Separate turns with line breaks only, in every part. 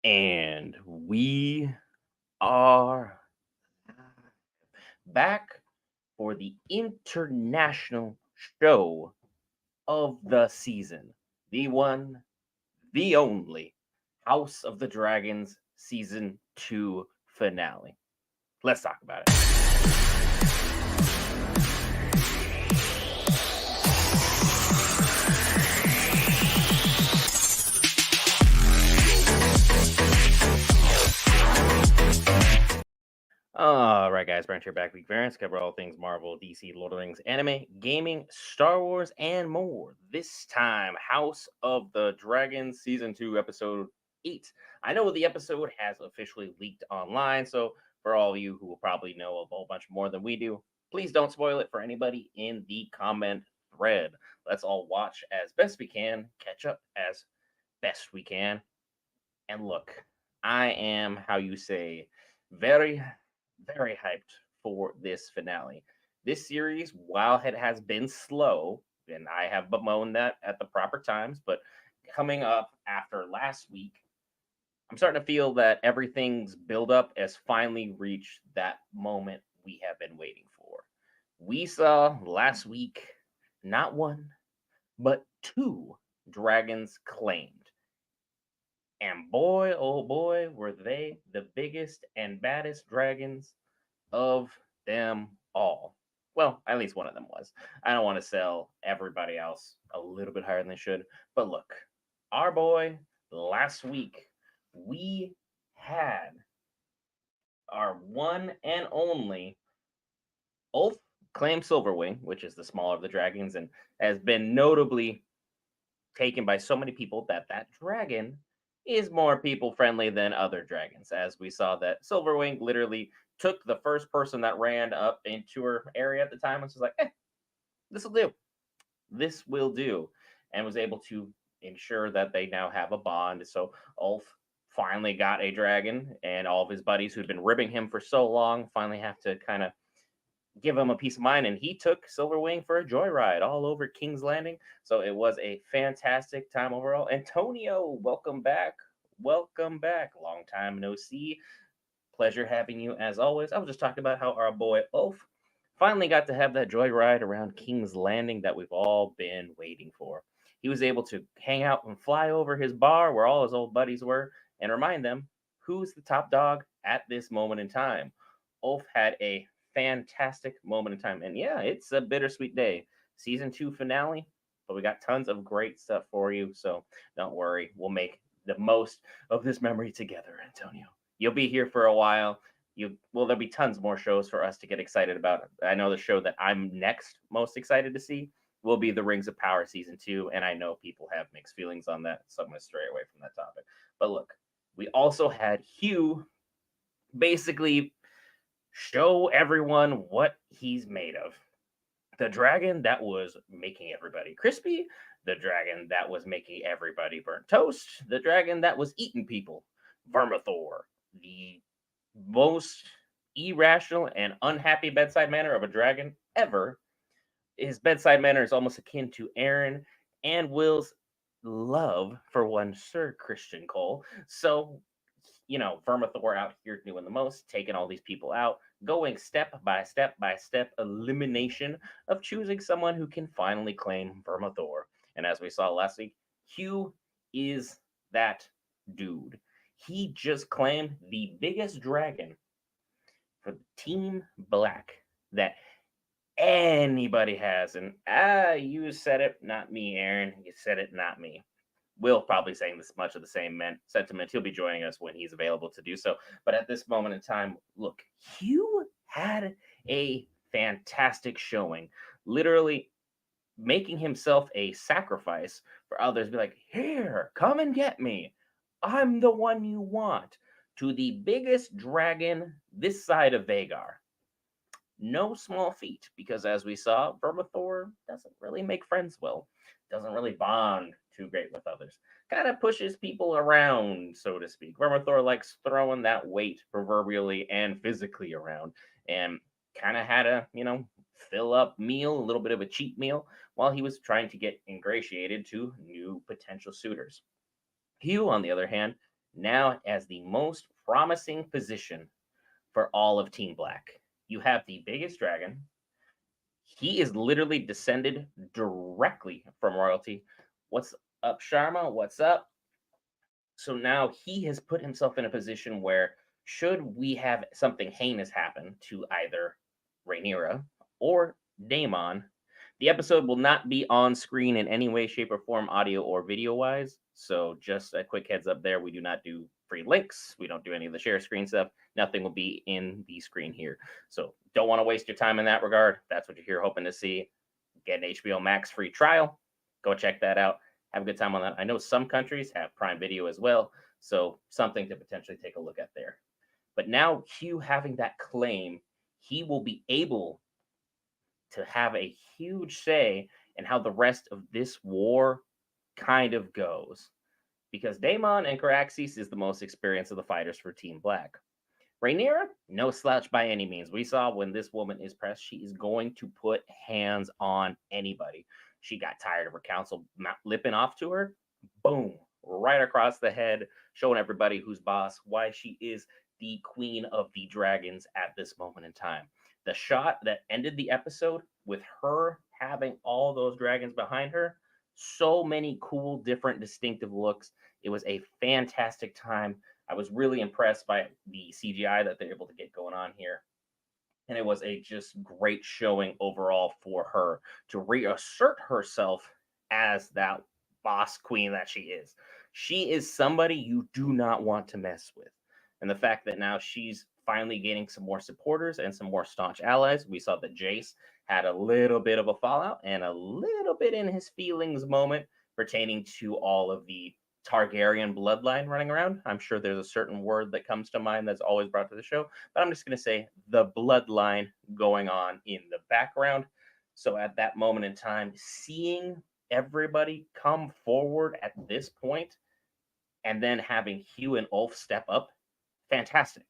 And we are back for the international show of the season. The one, the only House of the Dragons Season 2 finale. Let's talk about it. All right, guys, Brent here, back week variants, cover all things Marvel, DC, Lord of the Rings, anime, gaming, Star Wars, and more. This time, House of the Dragons Season 2, Episode 8. I know the episode has officially leaked online, so for all of you who will probably know a whole bunch more than we do, please don't spoil it for anybody in the comment thread. Let's all watch as best we can, catch up as best we can, and look, I am, how you say, very, very hyped for this finale. This series, while it has been slow, and I have bemoaned that at the proper times, but coming up after last week, I'm starting to feel that everything's build up has finally reached that moment we have been waiting for. We saw last week not one, but two dragons claimed. And boy, oh boy, were they the biggest and baddest dragons of them all. Well, at least one of them was. I don't want to sell everybody else a little bit higher than they should. But look, our boy, last week, we had our one and only Ulf claimed Silverwing, which is the smaller of the dragons, and has been notably taken by so many people that that dragon is more people friendly than other dragons. As we saw that Silverwing literally took the first person that ran up into her area at the time and was like, this will do. This will do. And was able to ensure that they now have a bond. So Ulf finally got a dragon, and all of his buddies who'd been ribbing him for so long finally have to kind of give him a peace of mind. And he took Silverwing for a joyride all over King's Landing. So it was a fantastic time overall. Antonio, welcome back. Welcome back. Long time no see. Pleasure having you as always. I was just talking about how our boy Ulf finally got to have that joyride around King's Landing that we've all been waiting for. He was able to hang out and fly over his bar where all his old buddies were and remind them who's the top dog at this moment in time. Ulf had a fantastic moment in time. And yeah, it's a bittersweet day. Season 2 finale, but we got tons of great stuff for you. So don't worry, we'll make the most of this memory together, Antonio. You'll be here for a while. There'll be tons more shows for us to get excited about. I know the show that I'm next most excited to see will be the Rings of Power season 2, and I know people have mixed feelings on that, so I'm going to stray away from that topic. But look, we also had Hugh basically show everyone what he's made of. The dragon that was making everybody crispy, the dragon that was making everybody burnt toast, the dragon that was eating people, Vermithor, the most irrational and unhappy bedside manner of a dragon ever. His bedside manner is almost akin to Aaron and Will's love for one Sir Christian Cole. So, Vermithor out here doing the most, taking all these people out, going step by step elimination of choosing someone who can finally claim Vermithor. And as we saw last week, Hugh is that dude. He just claimed the biggest dragon for Team Black that anybody has. And you said it, not me, Aaron. You said it, not me. Will probably saying this much of the same sentiment. He'll be joining us when he's available to do so. But at this moment in time, look, Hugh had a fantastic showing, literally making himself a sacrifice for others. Be like, here, come and get me. I'm the one you want. To the biggest dragon this side of Vagar. No small feat, because as we saw, Vermithor doesn't really make friends well, doesn't really bond too great with others. Kind of pushes people around, so to speak. Vermithor likes throwing that weight proverbially and physically around, and kind of had a, fill up meal, a little bit of a cheat meal, while he was trying to get ingratiated to new potential suitors. Hugh, on the other hand, now as the most promising position for all of Team Black. You have the biggest dragon. He is literally descended directly from royalty. What's up, Sharma? What's up? So now he has put himself in a position where, should we have something heinous happen to either Rhaenyra or Daemon, the episode will not be on screen in any way, shape, or form, audio or video wise. So just a quick heads up there: we do not do free links. We don't do any of the share screen stuff. Nothing will be in the screen here. So don't want to waste your time in that regard. That's what you're here hoping to see. Get an HBO Max free trial. Go check that out. Have a good time on that. I know some countries have Prime Video as well, so something to potentially take a look at there. But now Hugh having that claim, he will be able to have a huge say in how the rest of this war kind of goes. Because Daemon and Caraxes is the most experienced of the fighters for Team Black. Rhaenyra, no slouch by any means. We saw when this woman is pressed, she is going to put hands on anybody. She got tired of her council lipping off to her. Boom, right across the head, showing everybody who's boss, why she is the queen of the dragons at this moment in time. The shot that ended the episode with her having all those dragons behind her, so many cool, different, distinctive looks. It was a fantastic time. I was really impressed by the CGI that they're able to get going on here. And it was a just great showing overall for her to reassert herself as that boss queen that she is. She is somebody you do not want to mess with. And the fact that now she's finally gaining some more supporters and some more staunch allies. We saw that Jace had a little bit of a fallout and a little bit in his feelings moment pertaining to all of the Targaryen bloodline running around. I'm sure there's a certain word that comes to mind that's always brought to the show, but I'm just going to say the bloodline going on in the background. So at that moment in time, seeing everybody come forward at this point and then having Hugh and Ulf step up, fantastic.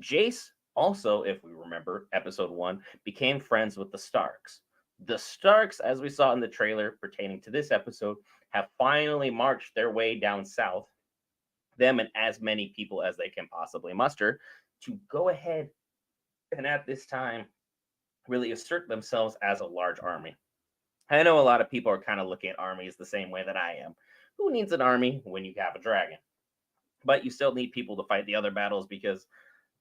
Jace also, if we remember episode 1, became friends with the Starks. The Starks, as we saw in the trailer pertaining to this episode, have finally marched their way down south, them and as many people as they can possibly muster, to go ahead and at this time really assert themselves as a large army. I know a lot of people are kind of looking at armies the same way that I am. Who needs an army when you have a dragon? But you still need people to fight the other battles because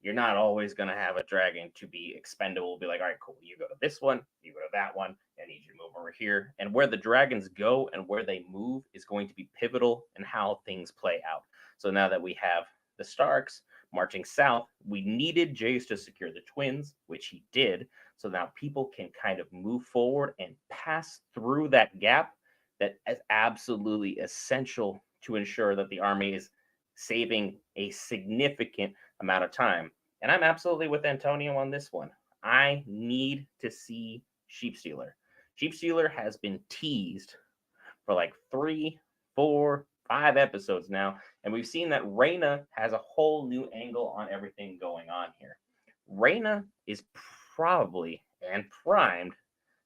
you're not always going to have a dragon to be expendable. Be like, all right, cool. You go to this one, you go to that one. I need you to move over here. And where the dragons go and where they move is going to be pivotal in how things play out. So now that we have the Starks marching south, we needed Jace to secure the twins, which he did. So now people can kind of move forward and pass through that gap that is absolutely essential to ensure that the army is saving a significant amount of time. And I'm absolutely with Antonio on this one. I need to see Sheepstealer. Sheepstealer has been teased for like 3, 4, 5 episodes now, and we've seen that Reyna has a whole new angle on everything going on here. Reyna is probably and primed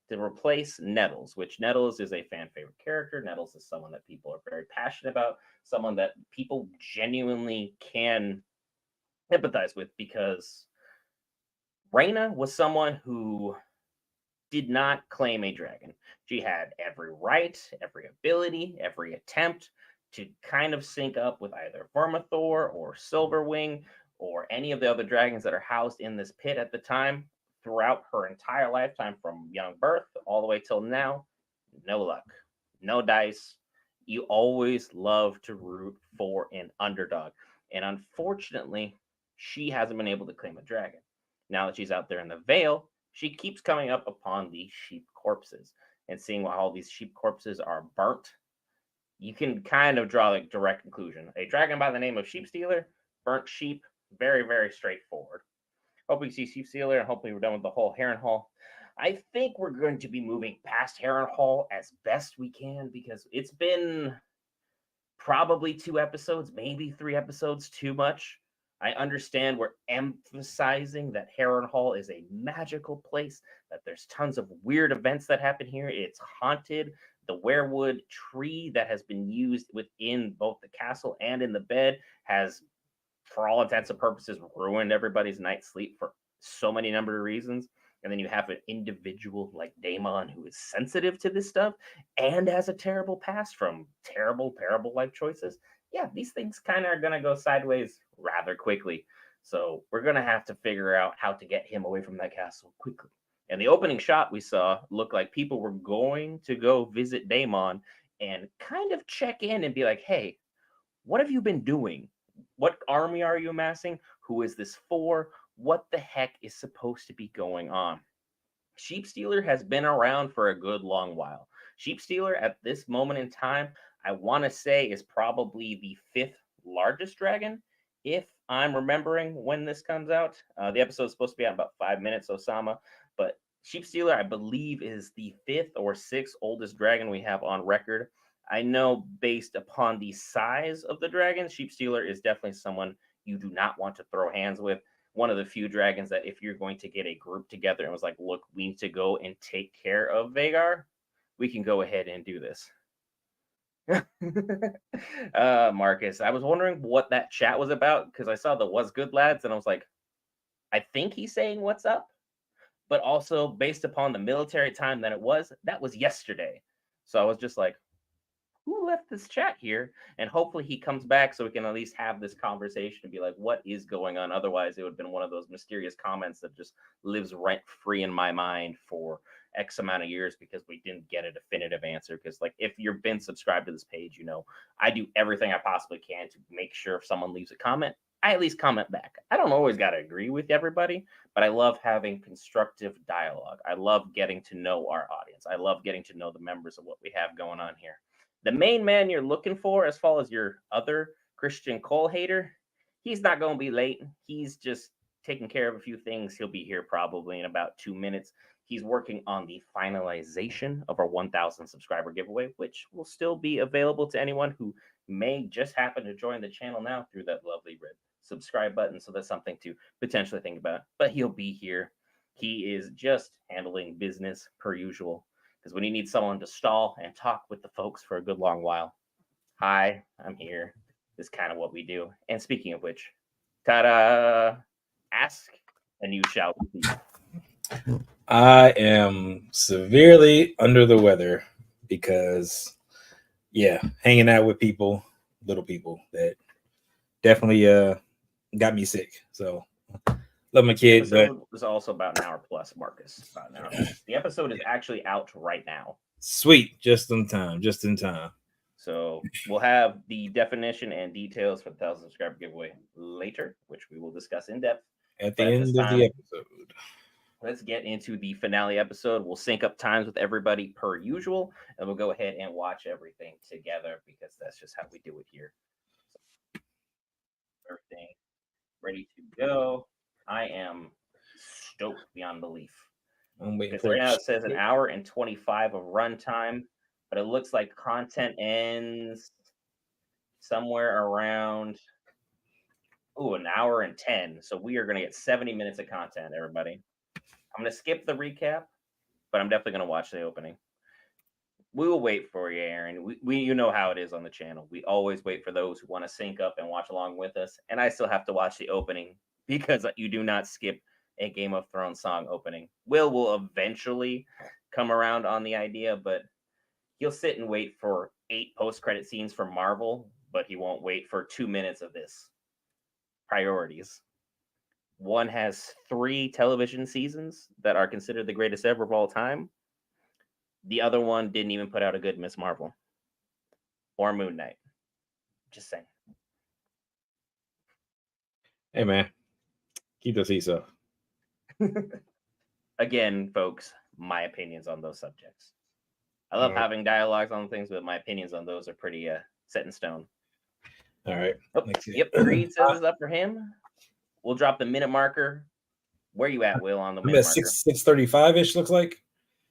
to replace Nettles, which Nettles is a fan favorite character. Nettles is someone that people are very passionate about, someone that people genuinely can empathize with, because Reyna was someone who did not claim a dragon. She had every right, every ability, every attempt to kind of sync up with either Vermithor or Silverwing or any of the other dragons that are housed in this pit at the time throughout her entire lifetime from young birth all the way till now. No luck, no dice. You always love to root for an underdog. And unfortunately, she hasn't been able to claim a dragon. Now that she's out there in the Vale, she keeps coming up upon these sheep corpses and seeing how all these sheep corpses are burnt. You can kind of draw a direct conclusion. A dragon by the name of Sheepstealer, burnt sheep, very, very straightforward. Hope we see Sheepstealer, and hopefully we're done with the whole Harrenhal. I think we're going to be moving past Harrenhal as best we can because it's been probably 2 episodes, maybe 3 episodes too much. I understand we're emphasizing that Harrenhal is a magical place, that there's tons of weird events that happen here. It's haunted. The werewood tree that has been used within both the castle and in the bed has, for all intents and purposes, ruined everybody's night's sleep for so many number of reasons. And then you have an individual like Daemon who is sensitive to this stuff and has a terrible past from terrible life choices. Yeah, these things kind of are going to go sideways rather quickly. So we're going to have to figure out how to get him away from that castle quickly. And the opening shot we saw looked like people were going to go visit Daemon and kind of check in and be like, hey, what have you been doing? What army are you amassing? Who is this for? What the heck is supposed to be going on? Sheep Stealer has been around for a good long while. Sheep Stealer at this moment in time, I want to say, is probably the 5th largest dragon, if I'm remembering when this comes out. The episode is supposed to be at about 5 minutes, Osama, but Sheep Stealer, I believe, is the 5th or 6th oldest dragon we have on record. I know based upon the size of the dragon, Sheep Stealer is definitely someone you do not want to throw hands with. One of the few dragons that if you're going to get a group together and was like, look, we need to go and take care of Vagar, we can go ahead and do this. Marcus, I was wondering what that chat was about because I saw the "what's good, lads," and I was like, I think he's saying what's up, but also based upon the military time that was yesterday. So I was just like, who left this chat here? And hopefully he comes back so we can at least have this conversation and be like, what is going on? Otherwise, it would have been one of those mysterious comments that just lives rent free in my mind for X amount of years because we didn't get a definitive answer. Because, like, if you've been subscribed to this page, you know, I do everything I possibly can to make sure if someone leaves a comment, I at least comment back. I don't always got to agree with everybody, but I love having constructive dialogue. I love getting to know our audience. I love getting to know the members of what we have going on here. The main man you're looking for, as far as your other Christian Cole hater, he's not going to be late. He's just taking care of a few things. He'll be here probably in about 2 minutes. He's working on the finalization of our 1,000 subscriber giveaway, which will still be available to anyone who may just happen to join the channel now through that lovely red subscribe button. So that's something to potentially think about. But he'll be here. He is just handling business per usual because when you need someone to stall and talk with the folks for a good long while, hi, I'm here. This is kind of what we do. And speaking of which, ta-da! Ask and you shall receive.
I am severely under the weather because, hanging out with little people that definitely got me sick. So love my kid,
but it was also about an hour plus, Marcus. About an hour plus. The episode is actually out right now.
Sweet, just in time.
So we'll have the definition and details for the 1,000 subscriber giveaway later, which we will discuss in depth
at the end of the episode.
Let's get into the finale episode. We'll sync up times with everybody per usual, and we'll go ahead and watch everything together because that's just how we do it here. So, everything ready to go. I am stoked beyond belief.
I'm waiting
for it. Right now it says an hour and 25 of runtime, but it looks like content ends somewhere around an hour and 10. So we are going to get 70 minutes of content, everybody. I'm going to skip the recap, but I'm definitely going to watch the opening. We will wait for you, Aaron. We you know how it is on the channel. We always wait for those who want to sync up and watch along with us. And I still have to watch the opening because you do not skip a Game of Thrones song opening. Will eventually come around on the idea, but he'll sit and wait for 8 post-credit scenes from Marvel, but he won't wait for 2 minutes of this. Priorities. One has 3 television seasons that are considered the greatest ever of all time. The other one didn't even put out a good Miss Marvel or Moon Knight. Just saying.
Hey, man. Keep the seats up.
Again, folks, my opinions on those subjects. I love having dialogues on things, but my opinions on those are pretty set in stone.
All right.
Oh, yep, Creed says it's up for him. We'll drop the minute marker. Where you at, Will, on the minute marker?
6:35-ish, looks like.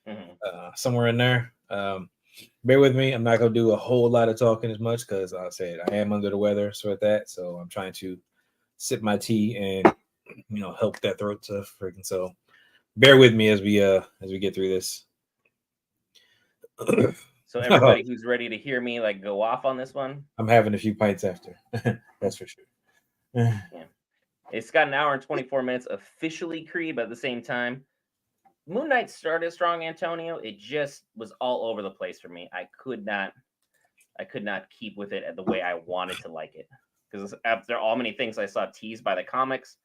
Mm-hmm. Somewhere in there. Bear with me. I'm not going to do a whole lot of talking as much because I said I am under the weather, so at that. So I'm trying to sip my tea and, help that throat to freaking. So bear with me as we get through this.
So everybody who's ready to hear me like go off on this one,
I'm having a few pints after. That's for sure.
yeah. It's got an hour and 24 minutes officially, Creed, but at the same time, Moon Knight started strong, Antonio. It just was all over the place for me. I could not keep with it the way I wanted to like it. Because after all many things I saw teased by the comics,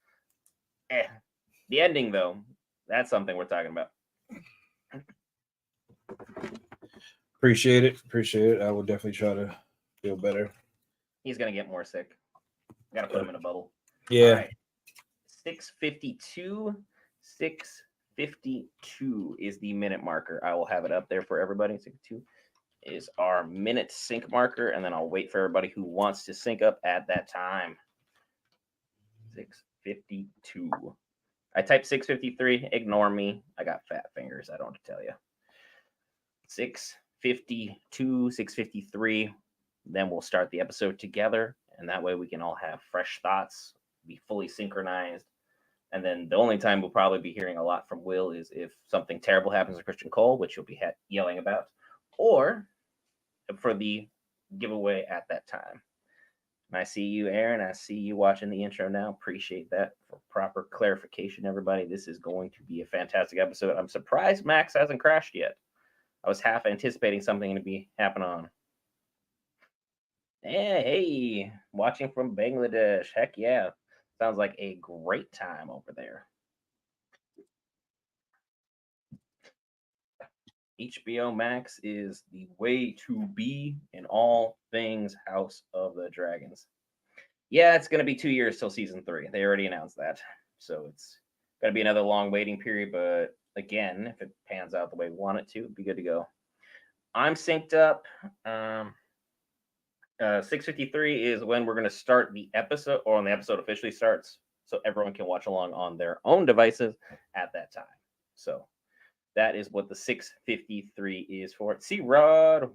the ending though, that's something we're talking about.
Appreciate it. Appreciate it. I will definitely try to feel better.
He's gonna get more sick. Gotta put him in a bubble. All
Yeah.
right. 6:52. 6:52 is the minute marker. I will have it up there for everybody. 6:52 is our minute sync marker, and then I'll wait for everybody who wants to sync up at that time. 6:52. I typed 6:53. Ignore me. I got fat fingers. I don't have to tell you. 6:52, 6:53. Then we'll start the episode together, and that way we can all have fresh thoughts, be fully synchronized. And then the only time we'll probably be hearing a lot from Will is if something terrible happens to Christian Cole, which you'll be yelling about, or for the giveaway at that time. And I see you, Aaron. I see you watching the intro now. Appreciate that for proper clarification, everybody. This is going to be a fantastic episode. I'm surprised Max hasn't crashed yet. I was half anticipating something to be happening on. Hey, watching from Bangladesh. Heck yeah. Sounds like a great time over there. HBO Max is the way to be in all things House of the Dragons. Yeah, it's going to be 2 years till season 3. They already announced that. So it's going to be another long waiting period. But again, if it pans out the way we want it to, it'd be good to go. I'm synced up. 6:53 is when we're going to start the episode, or when the episode officially starts, so everyone can watch along on their own devices at that time. So that is what the 6:53 is for. See, Rod,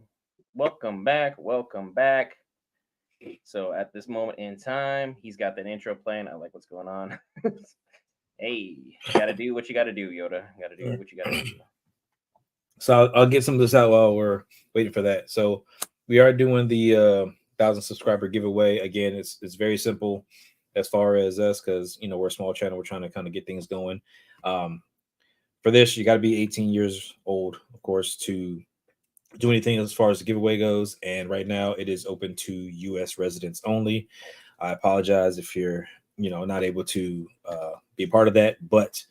welcome back. Welcome back. So at this moment in time, he's got that intro playing. I like what's going on. Hey, you got to do what you got to do, Yoda. You got to do what you got to do.
So I'll get some of this out while we're waiting for that. So we are doing the 1,000 subscriber giveaway. Again, it's very simple as far as us, because we're a small channel. We're trying to kind of get things going. For this, you got to be 18 years old, of course, to do anything as far as the giveaway goes. And right now, it is open to U.S. residents only. I apologize if you're not able to be a part of that, but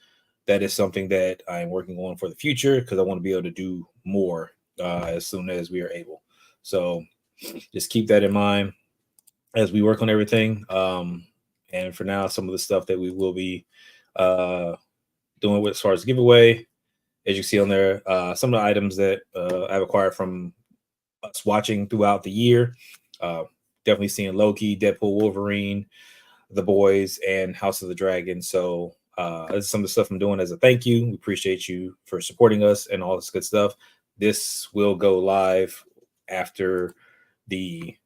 that is something that I'm working on for the future, because I want to be able to do more as soon as we are able. So just keep that in mind as we work on everything. And for now, some of the stuff that we will be doing with as far as giveaway, as you see on there, some of the items that I've acquired from us watching throughout the year. Definitely seeing Loki, Deadpool, Wolverine, The Boys, and House of the Dragon. So this is some of the stuff I'm doing as a thank you. We appreciate you for supporting us and all this good stuff. This will go live after the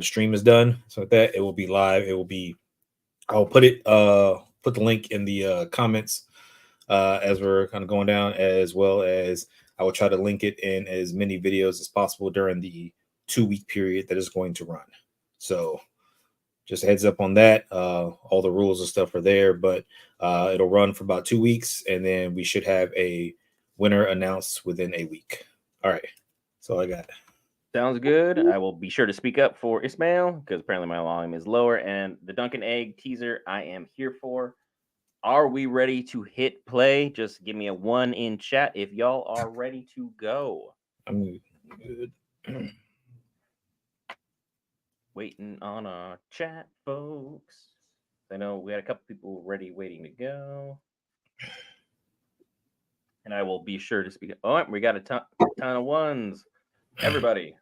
stream is done. So with that, it will be live. It will be. I'll put the link in the comments as we're kind of going down, as well as I will try to link it in as many videos as possible during the 2-week period that is going to run. So just a heads up on that. All the rules and stuff are there, but it'll run for about 2 weeks, and then we should have a winner announced within a week. All right. That's all I got.
Sounds good. I will be sure to speak up for Ismail, because apparently my volume is lower. And the Duncan Egg teaser I am here for. Are we ready to hit play? Just give me a 1 in chat if y'all are ready to go.
I'm good.
Waiting on our chat, folks. I know we had a couple people ready, waiting to go. And I will be sure to speak. Oh, we got a ton of ones. Everybody,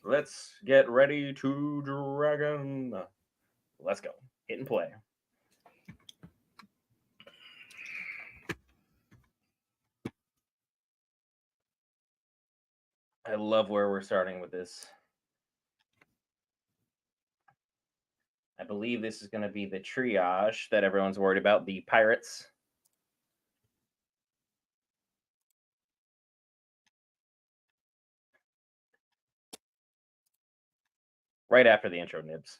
let's get ready to dragon. Let's go. Hit and play. I love where we're starting with this. I believe this is going to be the triage that everyone's worried about, the pirates. right after the intro nibs.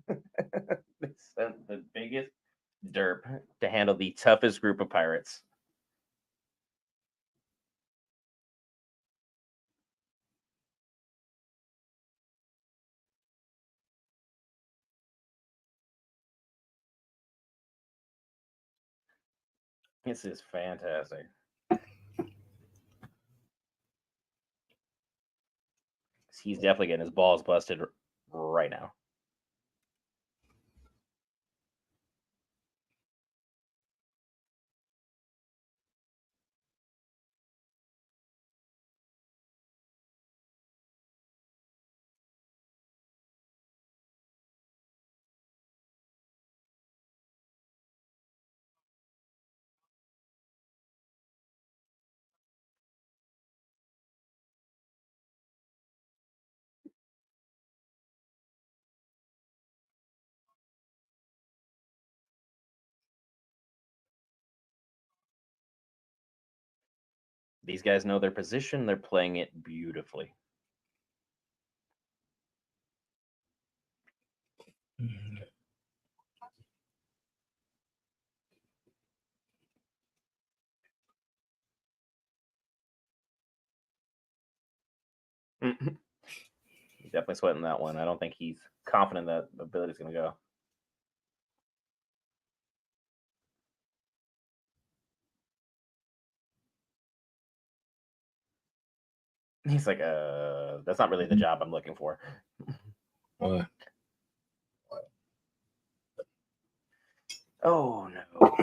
They sent the biggest derp to handle the toughest group of pirates. This is fantastic. He's definitely getting his balls busted right now. These guys know their position. They're playing it beautifully. He's definitely sweating that one. I don't think he's confident that the ability's going to go. He's like, that's not really the job I'm looking for.
What?
Oh, no.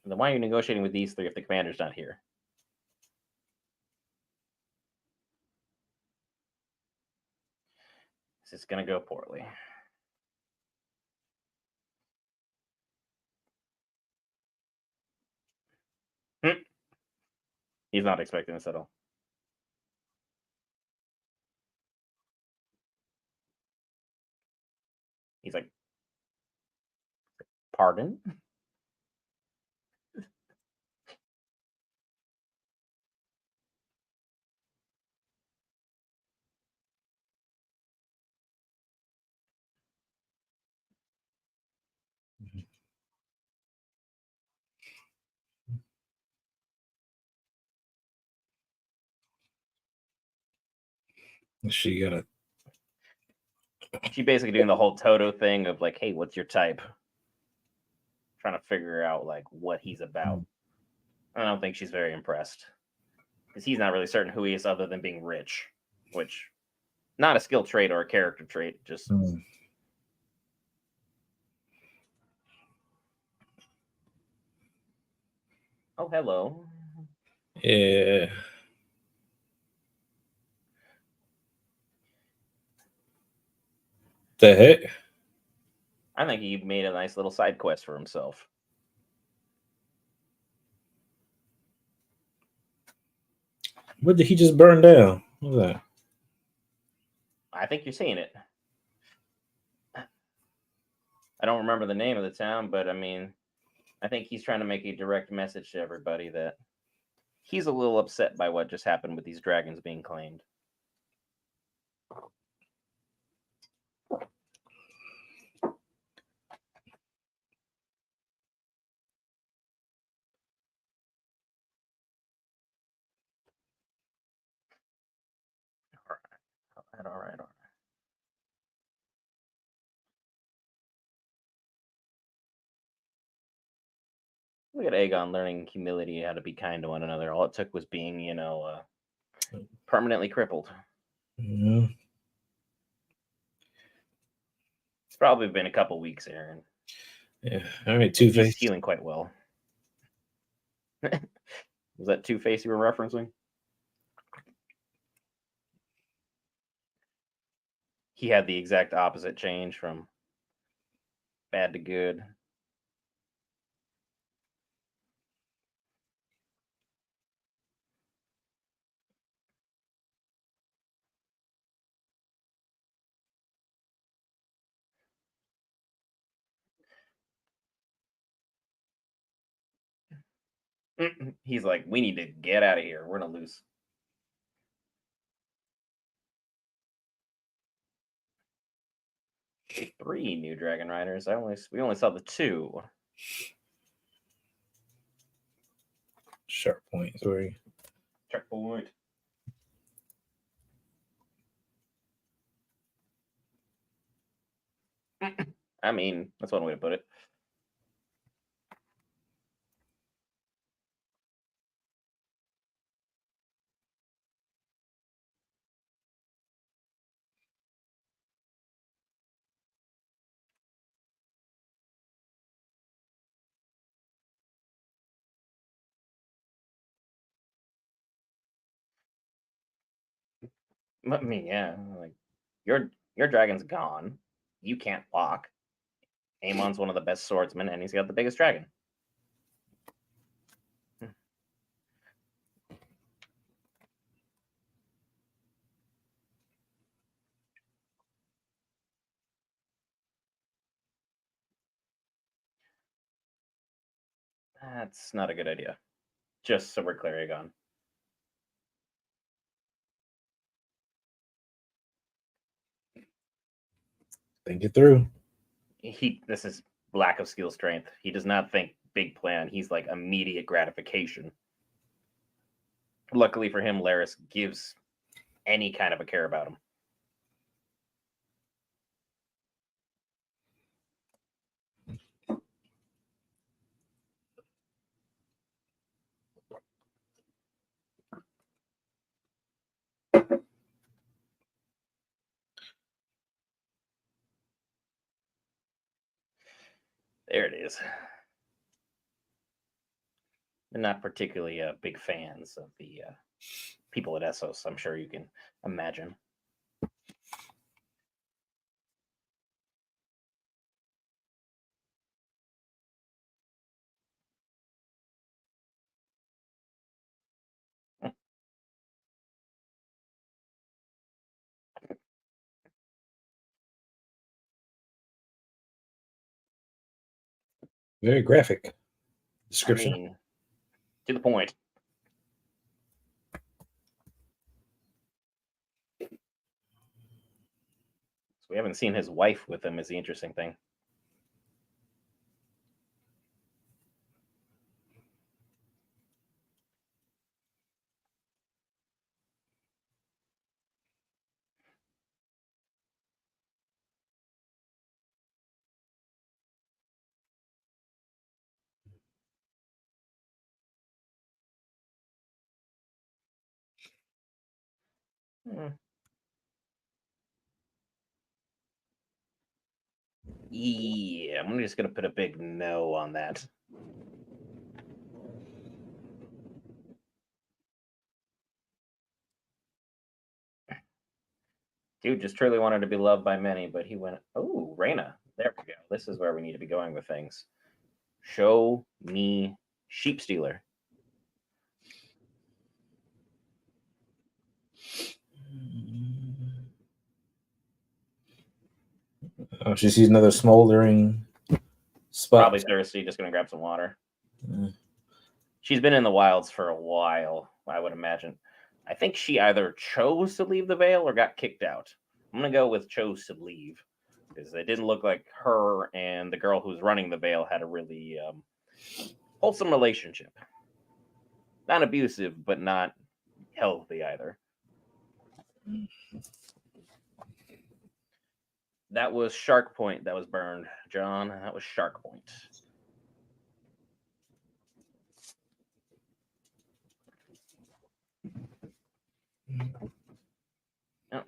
And then why are you negotiating with these three if the commander's not here? This is going to go poorly. He's not expecting this at all. He's like, pardon?
She got a.
She basically doing the whole Toto thing of like, hey, what's your type? Trying to figure out like what he's about. I don't think she's very impressed because he's not really certain who he is other than being rich, which not a skill trait or a character trait. Just oh, hello.
Yeah. The heck?
I think he made a nice little side quest for himself.
What did he just burn down? What was that?
I think you're seeing it. I don't remember the name of the town, but I mean, I think he's trying to make a direct message to everybody that he's a little upset by what just happened with these dragons being claimed. All right. Look at Aegon learning humility, how to be kind to one another. All it took was being, permanently crippled.
Yeah.
It's probably been a couple weeks, Aaron.
Yeah. All right, Two
He's
Face.
healing quite well. Was that Two Face you were referencing? He had the exact opposite change from bad to good. He's like, we need to get out of here. We're gonna lose. Three new Dragon Riders. We only saw the two.
Sharp point. Sorry.
Checkpoint. I mean, that's one way to put it. I mean, yeah, like your dragon's gone. You can't block. Amon's one of the best swordsmen, and he's got the biggest dragon. That's not a good idea. Just so we're clear, Aegon.
Think it through.
This is lack of skill strength. He does not think big plan. He's like immediate gratification. Luckily for him, Laris gives any kind of a care about him. There it is. They're not particularly big fans of the people at Essos. I'm sure you can imagine.
Very graphic description.
I mean, to the point. So we haven't seen his wife with him is the interesting thing. Hmm. Yeah, I'm just gonna put a big no on that. Dude just truly wanted to be loved by many, but he went, oh, Reyna. There we go. This is where we need to be going with things. Show me Sheep Stealer.
Oh, she sees another smoldering spot.
Probably thirsty, just gonna grab some water. She's been in the wilds for a while, I would imagine. I think she either chose to leave the Vale or got kicked out. I'm gonna go with chose to leave because it didn't look like her and the girl who's running the Vale had a really wholesome relationship. Not abusive, but not healthy either. That was Shark Point that was burned, John. That was Shark Point. Oh.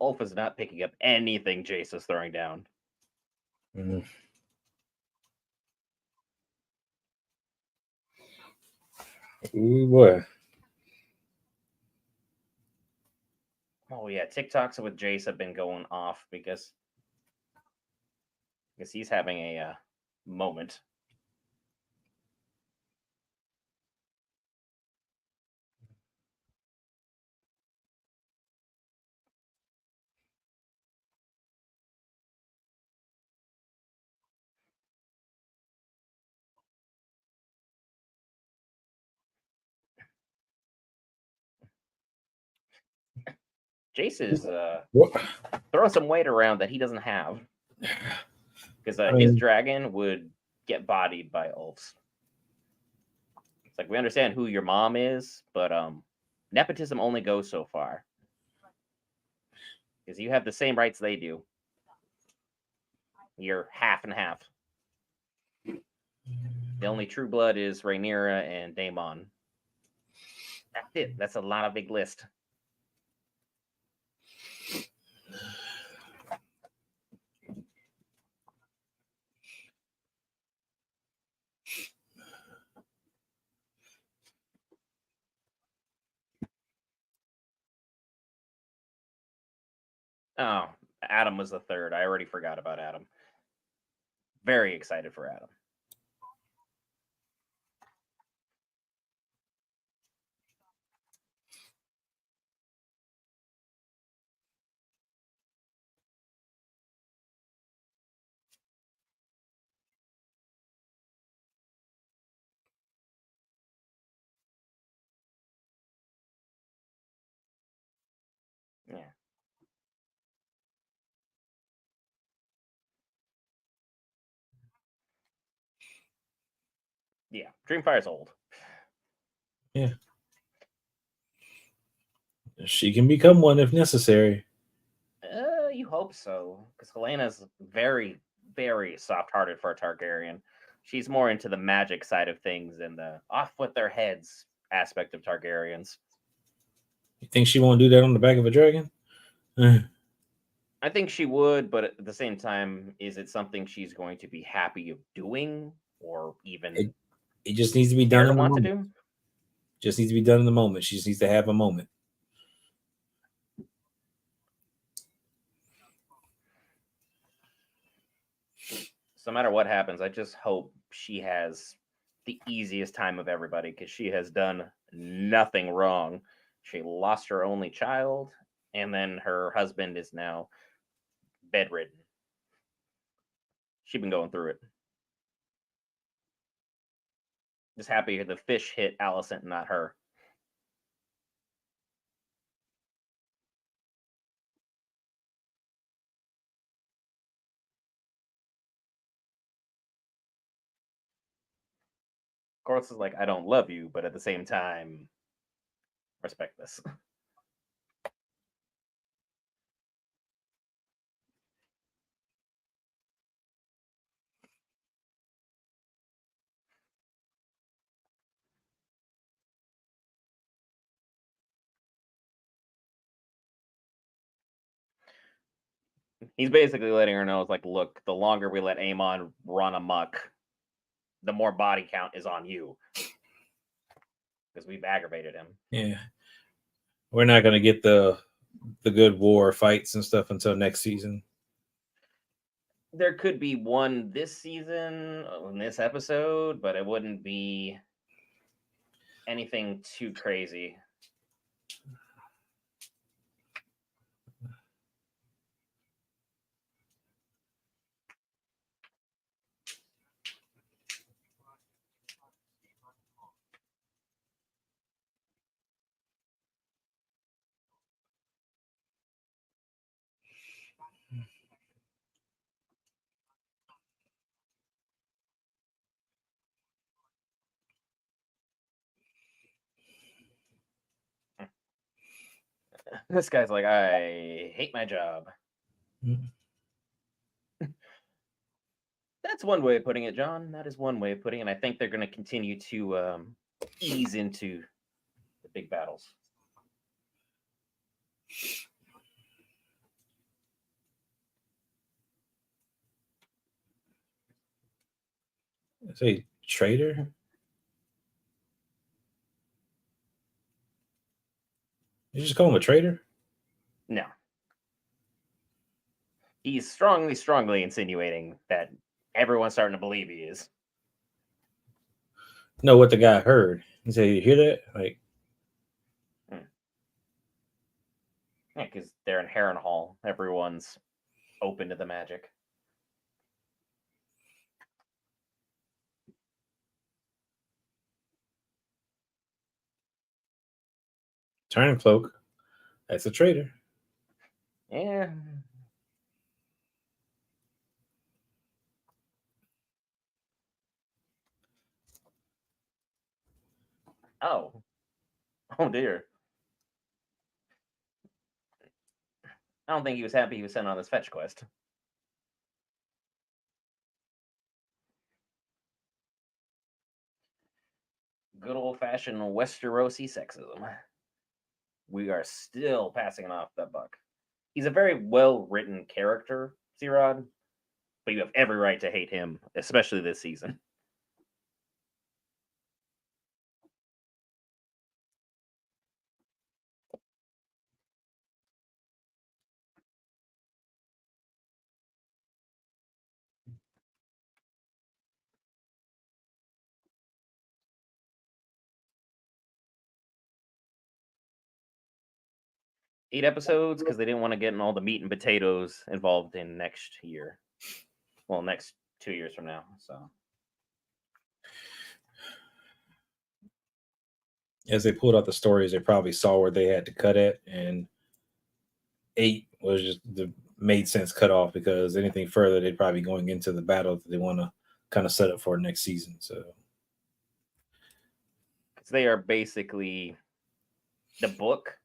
Ulf is not picking up anything Jace is throwing down.
Mm. Ooh boy.
Oh yeah, TikToks with Jace have been going off because he's having a moment. Jace is
What?
throwing some weight around that he doesn't have because
I
his
mean,
dragon would get bodied by Ulf's. It's like we understand who your mom is, but nepotism only goes so far because you have the same rights they do. You're half and half. The only true blood is Rhaenyra and Daemon. That's it. That's a lot of big list. Oh, Adam was the third. I already forgot about Adam. Very excited for Adam. Yeah. Yeah. Dreamfire's old.
yeah. She can become one if necessary.
You hope so, because Helena's very, very soft-hearted for a Targaryen. She's more into the magic side of things and the off with their heads aspect of Targaryens.
You think she won't do that on the back of a dragon?
I think she would, but at the same time, is it something she's going to be happy of doing, or even
It, it just needs to be
care
done
to
in the
want to
moment.
do?
Just needs to be done in the moment. She just needs to have a moment.
So no matter what happens, I just hope she has the easiest time of everybody because she has done nothing wrong. She lost her only child, and then her husband is now bedridden. She's been going through it. Just happy the fish hit Alicent, not her. Of course, it's like I don't love you, but at the same time, respect this. He's basically letting her know, it's like, look, the longer we let Aemon run amok, the more body count is on you because we've aggravated him.
Yeah. We're not gonna get the good war fights and stuff until next season.
There could be one this season in this episode, but it wouldn't be anything too crazy. This guy's like, I hate my job.
Mm.
That's one way of putting it, John. That is one way of putting it. And I think they're going to continue to ease into the big battles.
Say traitor. You just call him a traitor?
No. He's strongly insinuating that everyone's starting to believe he is.
No, what the guy heard. He said, "You hear that?" Like,
Yeah, because they're in Harrenhal. Everyone's open to the magic.
turn cloak. That's a traitor.
Yeah. Oh. Oh dear. I don't think he was happy he was sent on this fetch quest. Good old fashioned Westerosi sexism. We are still passing off that buck. He's a very well written character, Zerod, but you have every right to hate him, especially this season. 8 episodes because they didn't want to get in all the meat and potatoes involved in next year. Well, next 2 years from now. So
As they pulled out the stories, they probably saw where they had to cut it, and 8 was just the made sense cut off because anything further, they'd probably be going into the battle that they want to kind of set up for next season. So
because they are basically the book.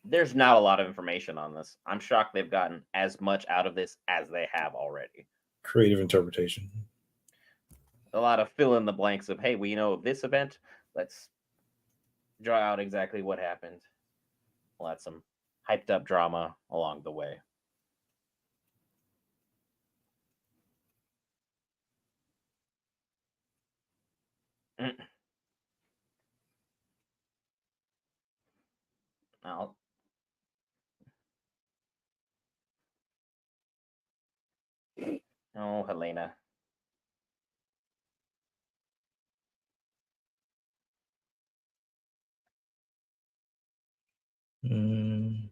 There's not a lot of information on this. I'm shocked they've gotten as much out of this as they have already.
creative interpretation.
A lot of fill in the blanks of, hey, we know of this event. Let's draw out exactly what happened. We'll add some hyped up drama along the way. I'll, oh, Helena.
Mm.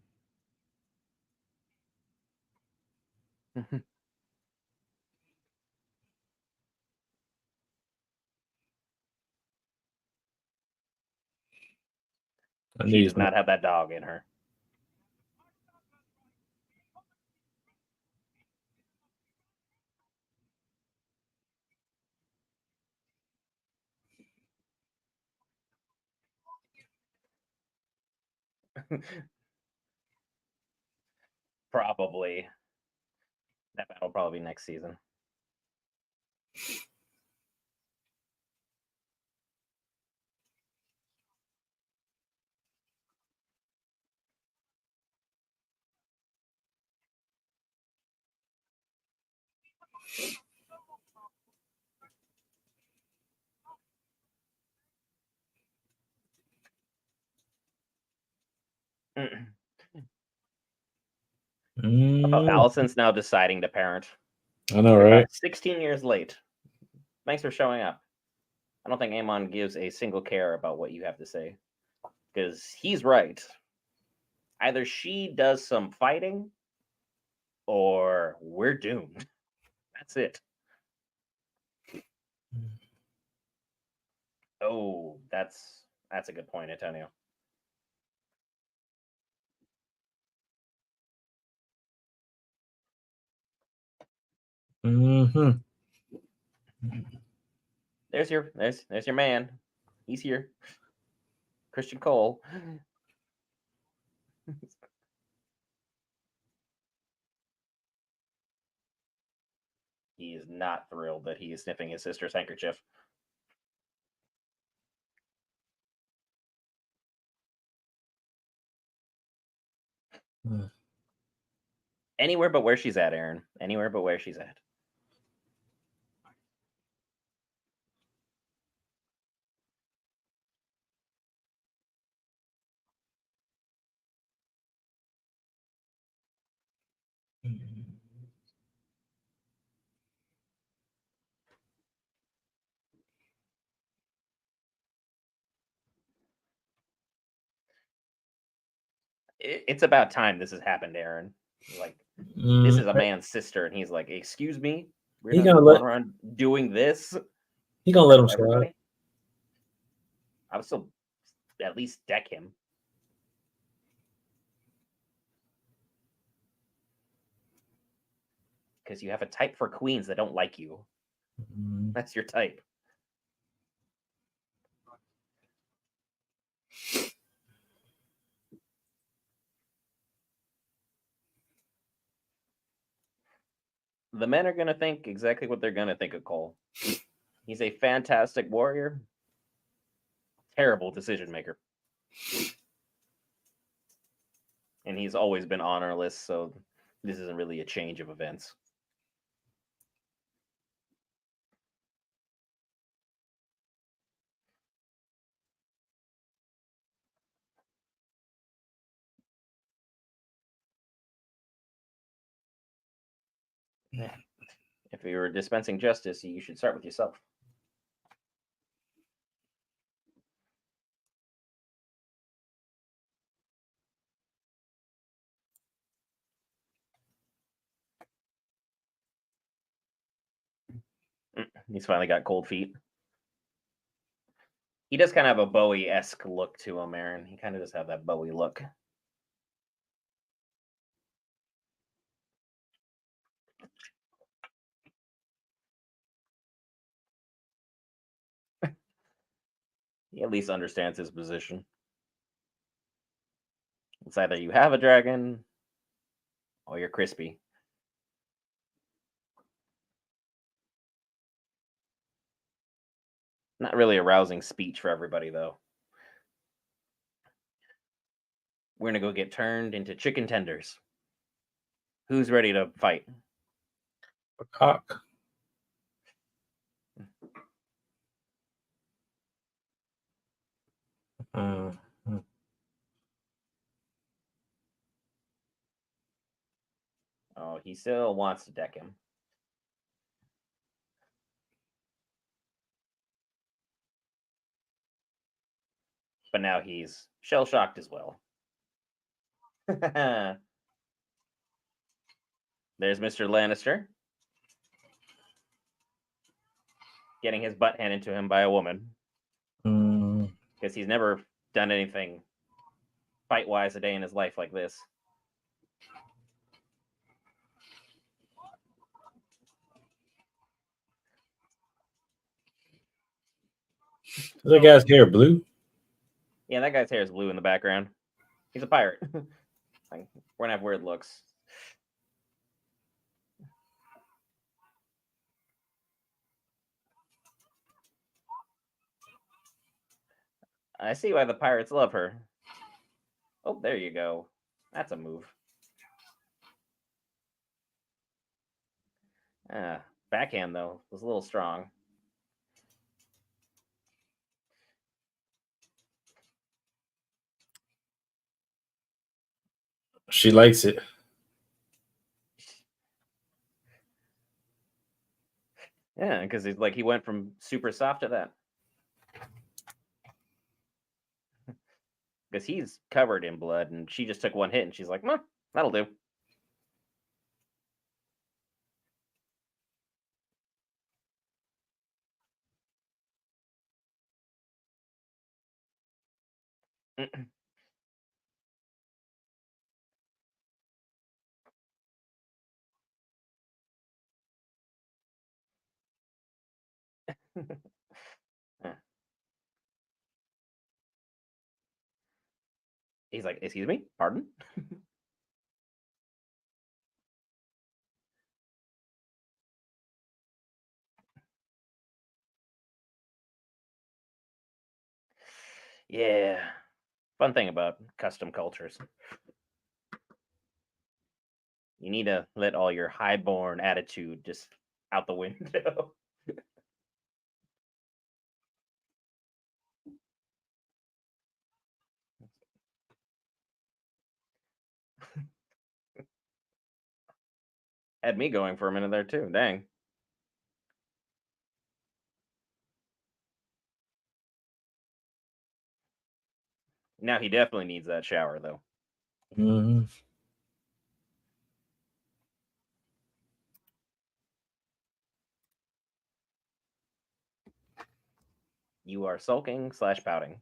I knew
She
he's
does
not.
not have that dog in her. Probably. That battle will probably be next season. I thought
Mm.
Allison's now deciding to parent.
I know,
You're
right?
about 16 years late. Thanks for showing up. I don't think Amon gives a single care about what you have to say. Because he's right. Either she does some fighting or we're doomed. That's it. Oh, that's a good point, Antonio.
Mm-hmm.
There's your man. He's here. Christian Cole. He is not thrilled that he is sniffing his sister's handkerchief. Anywhere but where she's at, Aaron. Anywhere but where she's at. It's about time this has happened, Aaron. Like, this
Mm,
is a man's sister, and he's like, "Excuse me, we're
he
not
gonna
going
let
around doing this in
he gonna let
front
him
of
slide.
everybody." I would still at least deck him, because you have a type for queens that don't like you.
Mm.
That's your type. The men are gonna think exactly what they're gonna think of Cole. He's a fantastic warrior, terrible decision maker, and he's always been honorless. So this isn't really a change of events. If you were dispensing justice, you should start with yourself. He's finally got cold feet. He does kind of have a Bowie-esque look to him, Aaron. He kind of does have that Bowie look. He at least understands his position. It's either you have a dragon or you're crispy. Not really a rousing speech for everybody, though. We're gonna go get turned into chicken tenders. Who's ready to fight?
A cock. Uh,
Oh, he still wants to deck him. But now he's shell shocked as well. There's Mr. Lannister getting his butt handed to him by a woman
mm.
because he's never done anything fight wise a day in his life like this.
That guy's hair blue.
Yeah, that guy's hair is blue in the background. He's a pirate. Like, we're gonna have weird looks. I see why the pirates love her. Oh, there you go. That's a move. Backhand though was a little strong.
She likes it.
Yeah, because he's like he went from super soft to that. Because he's covered in blood, and she just took one hit, and she's like, that'll do." He's like, "Excuse me, pardon." Yeah, fun thing about custom cultures, you need to let all your highborn attitude just out the window. Had me going for a minute there too. Dang. Now he definitely needs that shower though.
Mhm.
You are sulking slash pouting,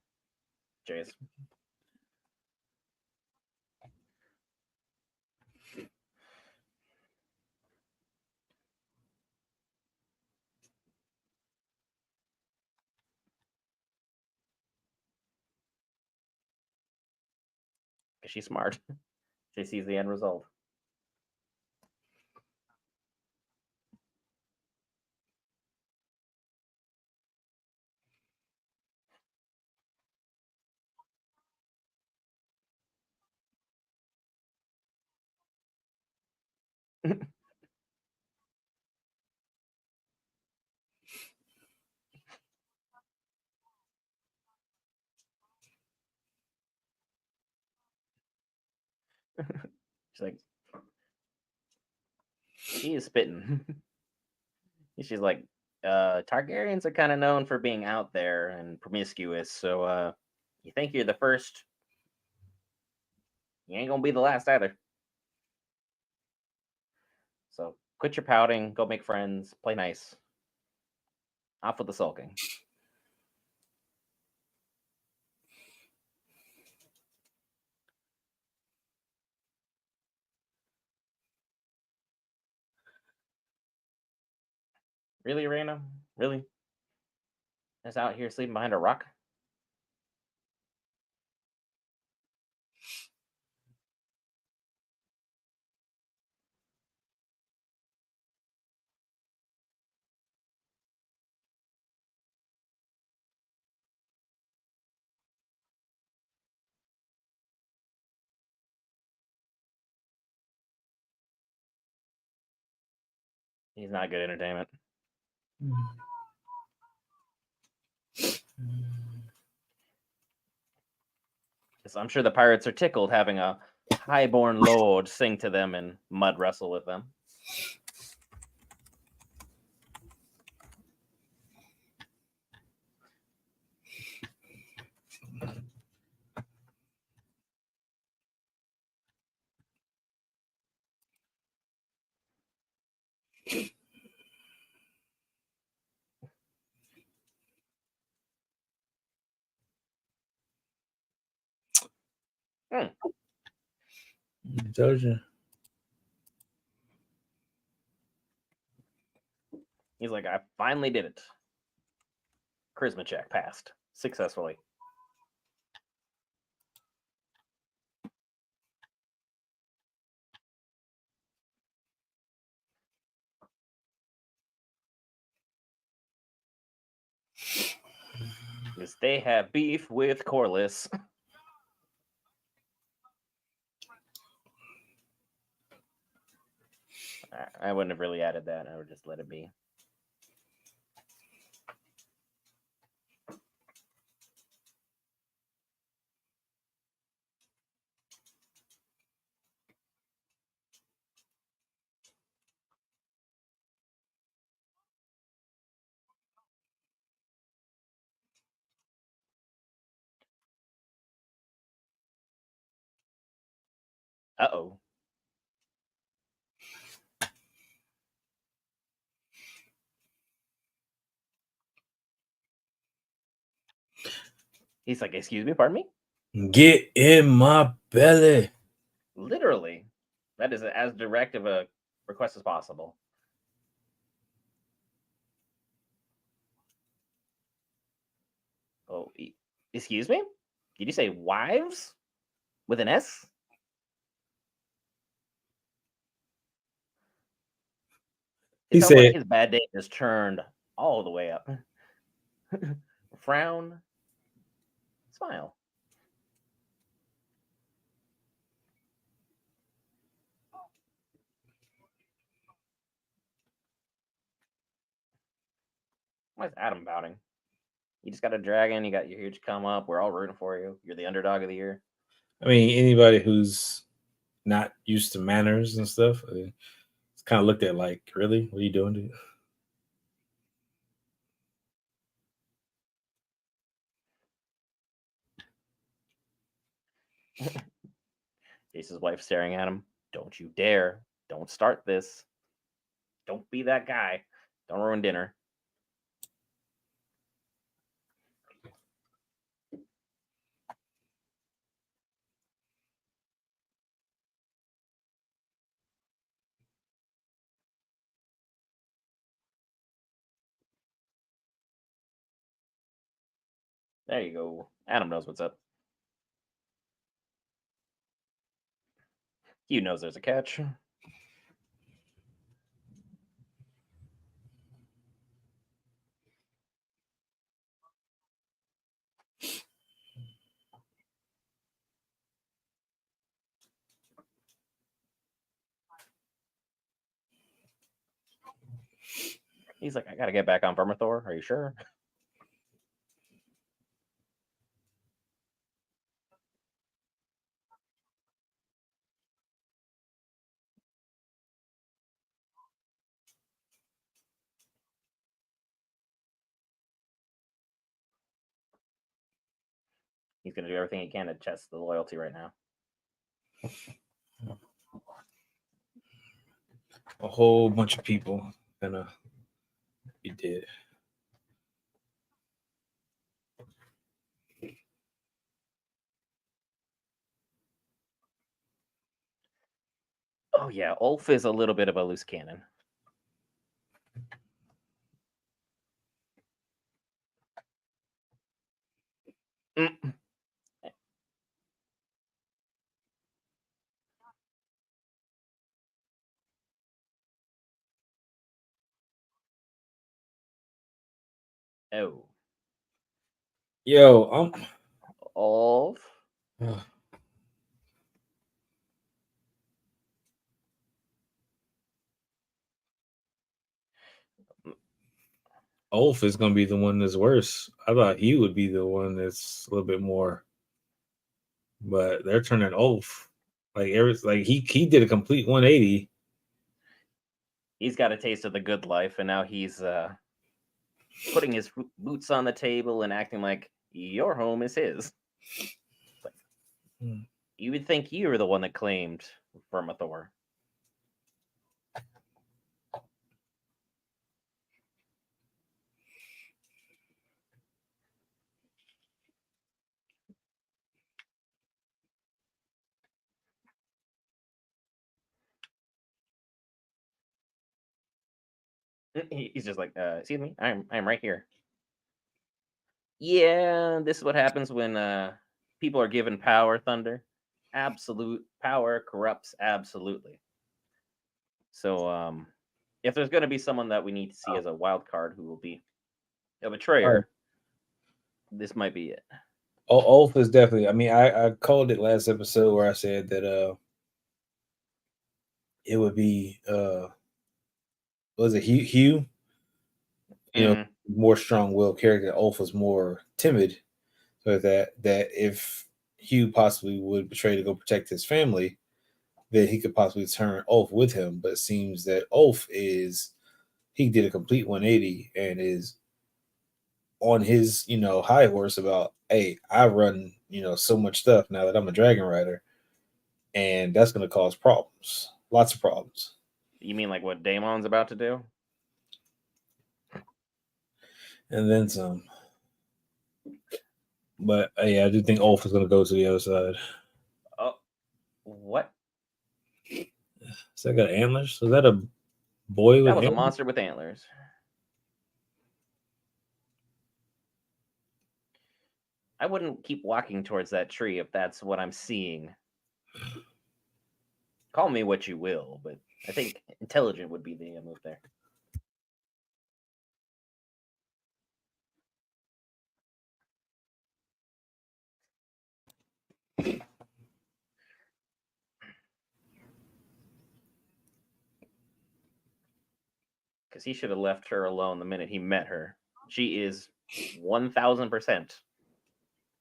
Jace. Because she's smart. She sees the end result. She's like, she is spitting. She's like, Targaryens are kind of known for being out there and promiscuous, so you think you're the first, you ain't gonna be the last either. So quit your pouting, go make friends, play nice. Off with the sulking. Really, Raina? Really? Just out here sleeping behind a rock? He's not good entertainment. So I'm sure the pirates are tickled having a highborn lord sing to them and mud wrestle with them. Hmm.
Told you.
He's like, I finally did it. Charisma check passed successfully. Because they have beef with Corliss. I wouldn't have really added that. I would just let it be. Uh-oh. He's like, excuse me, pardon me?
Get in my belly.
Literally. That is as direct of a request as possible. Oh, excuse me? Did you say wives? With an S? It
He
sounds like
said,
his bad day has turned all the way up. Frown, smile. Why is Adam pouting? You just got a dragon. You got your huge come up. We're all rooting for you. You're the underdog of the year.
I mean, anybody who's not used to manners and stuff, it's kind of looked at like, really? What are you doing? Dude?
Jason's wife staring at him. Don't you dare. Don't start this. Don't be that guy. Don't ruin dinner. There you go. Adam knows what's up. Hugh knows there's a catch. He's like, I gotta get back on Vermithor. Are you sure? He's gonna do everything he can to test the loyalty right now.
A whole bunch of people gonna be dead.
Oh yeah, Ulf is a little bit of a loose cannon. Mm. Oh,
Yo,
Ulf.
Ulf is gonna be the one that's worse. I thought he would be the one that's a little bit more, but they're turning Ulf like he did a complete 180.
He's got a taste of the good life, and now he's putting his boots on the table and acting like your home is his. Like, you would think you were the one that claimed Vermithor. He's just like, excuse me, I'm right here. Yeah, this is what happens when people are given power, Thunder. Absolute power corrupts absolutely. So if there's gonna be someone that we need to see as a wild card who will be a
Oh,
betrayer, this might be it.
Ulf is definitely. I mean, I called it last episode where I said that it would be was it Hugh? You know,
Mm-hmm.
more strong-willed character. Ulf was more timid, so that if Hugh possibly would betray to go protect his family, then he could possibly turn Ulf with him. But it seems that Ulf is he did a complete 180 and is on his high horse about, hey, I run so much stuff now that I'm a dragon rider, and that's going to cause problems, lots of problems.
You mean like what Damon's about to do?
And then some. But yeah, I do think Ulf is going to go to the other side.
Oh, what?
So I got antlers. So is that a boy
That
with
was a
antlers?
monster with antlers. I wouldn't keep walking towards that tree if that's what I'm seeing. Call me what you will, but I think intelligent would be the move there. Because he should have left her alone the minute he met her. She is 1000%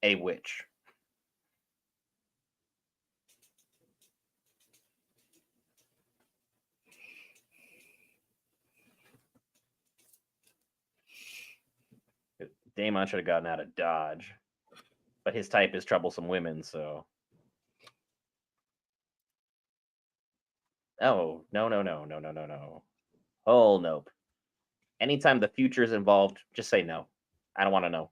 a witch. Damon should have gotten out of Dodge, but his type is troublesome women, so Oh, no, no, no, no, no, no, no. Oh, nope. Anytime the future is involved, just say no. I don't want to know.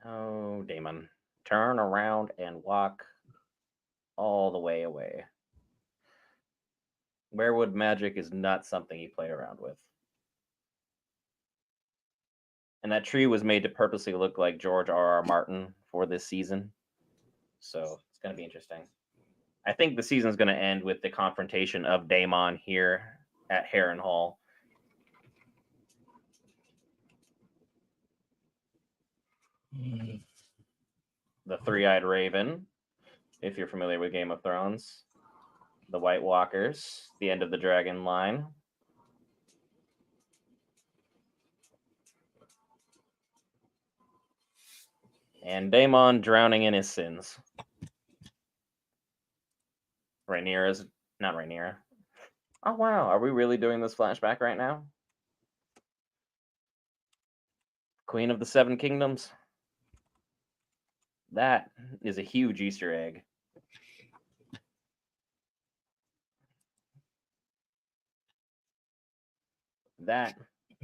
Oh, Damon. Turn around and walk all the way away. Werewood magic is not something you play around with. And that tree was made to purposely look like George R. R. Martin for this season. So it's going to be interesting. I think the season's going to end with the confrontation of Daemon here at Harrenhal. The Three-Eyed Raven, if you're familiar with Game of Thrones. The White Walkers, the end of the dragon line. And Daemon drowning in his sins. Rhaenyra's not Rhaenyra. Oh wow, are we really doing this flashback right now? Queen of the Seven Kingdoms. That is a huge Easter egg. That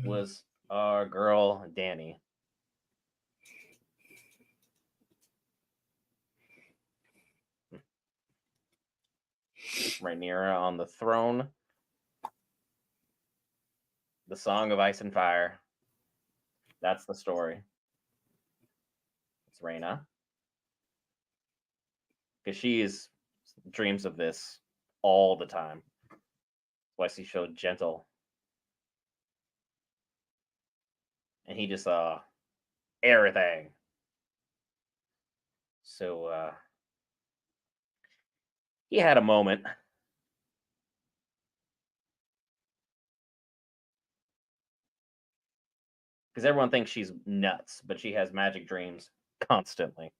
was our girl Dany. Rhaenyra on the throne. The Song of Ice and Fire. That's the story. It's Rhaena. Because she dreams of this all the time. That's why she's so gentle. And he just saw everything. So he had a moment. Because everyone thinks she's nuts, but she has magic dreams constantly.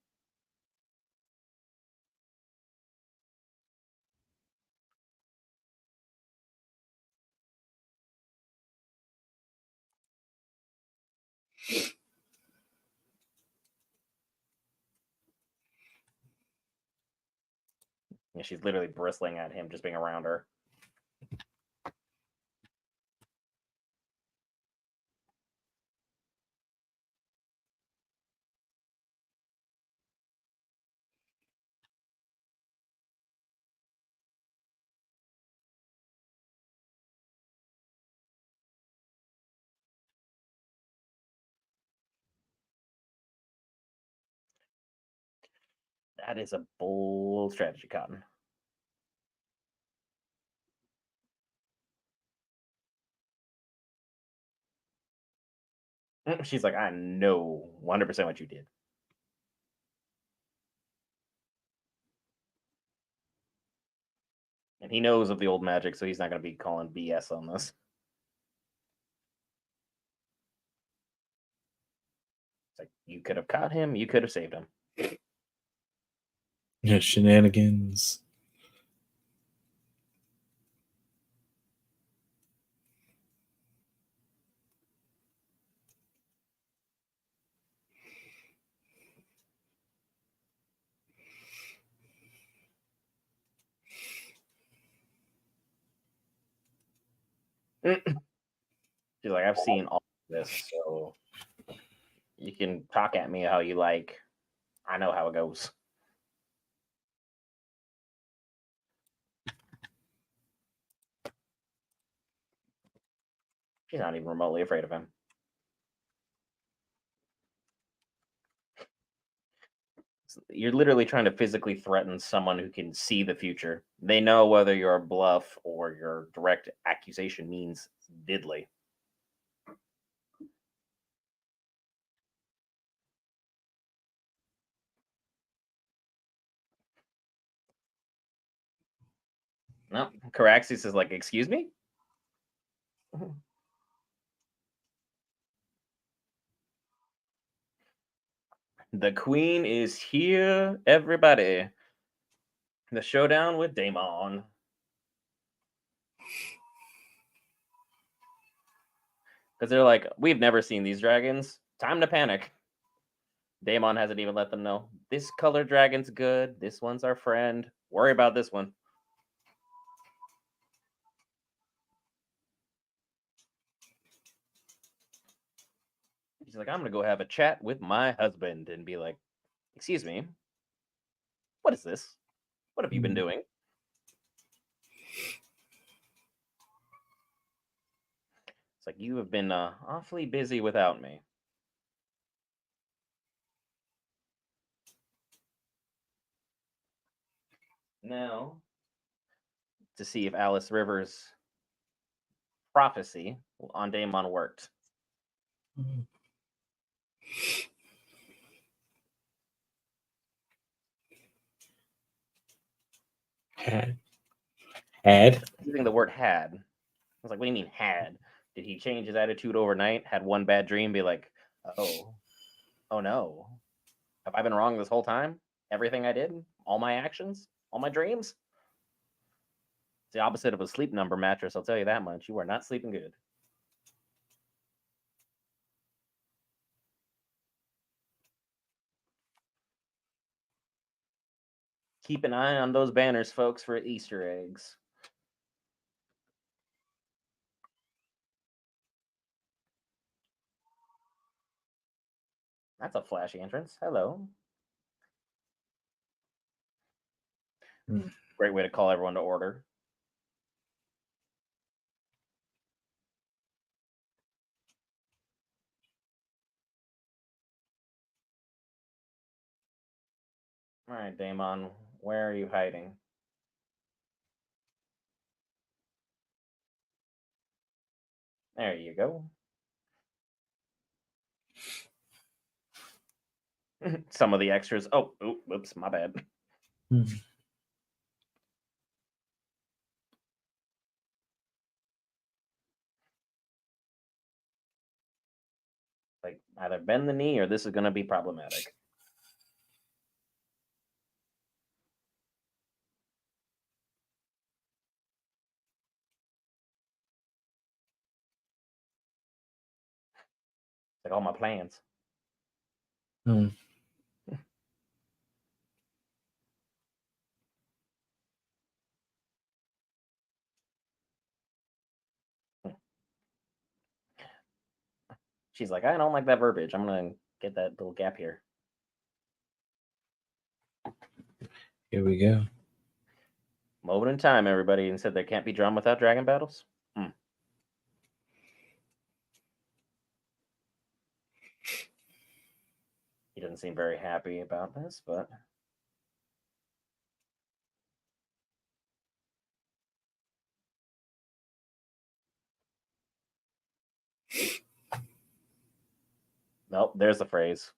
And she's literally bristling at him just being around her. That is a bold strategy, Cotton. She's like, I know 100% what you did. And he knows of the old magic, so he's not going to be calling BS on this. It's like, you could have caught him, you could have saved him.
Yeah, shenanigans.
She's like, I've seen all this, so you can talk at me how you like. I know how it goes. She's not even remotely afraid of him. You're literally trying to physically threaten someone who can see the future. They know whether your bluff or your direct accusation means diddly. No, Caraxes is like, excuse me? The queen is here, everybody. The showdown with Daemon. Because they're like, we've never seen these dragons. Time to panic. Daemon hasn't even let them know. This color dragon's good. This one's our friend. Worry about this one. He's like, I'm going to go have a chat with my husband and be like, excuse me, what is this? What have you been doing? It's like, you have been awfully busy without me. Now, to see if Alice Rivers' prophecy on Daemon worked.
Had.
Using the word had. I was like, what do you mean had? Did he change his attitude overnight? Had one bad dream, be like, oh no. Have I been wrong this whole time? Everything I did? All my actions? All my dreams? It's the opposite of a sleep number mattress, I'll tell you that much. You are not sleeping good. Keep an eye on those banners, folks, for Easter eggs. That's a flashy entrance. Hello. Great way to call everyone to order. All right, Daemon, where are you hiding? There you go. Some of the extras. Oh, whoops, my bad. Like, either bend the knee or this is going to be problematic. Like all my plans. She's like, I don't like that verbiage. I'm going to get that little gap here.
Here we go.
Moment in time, everybody, and said there can't be drama without dragon battles. He doesn't seem very happy about this, but nope, there's the phrase.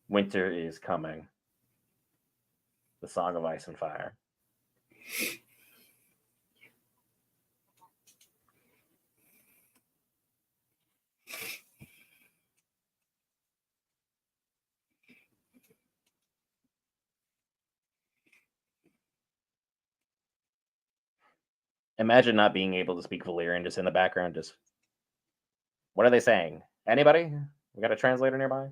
Winter is coming. The Song of Ice and Fire. Imagine not being able to speak Valyrian just in the background. Just, what are they saying? Anybody? We got a translator nearby?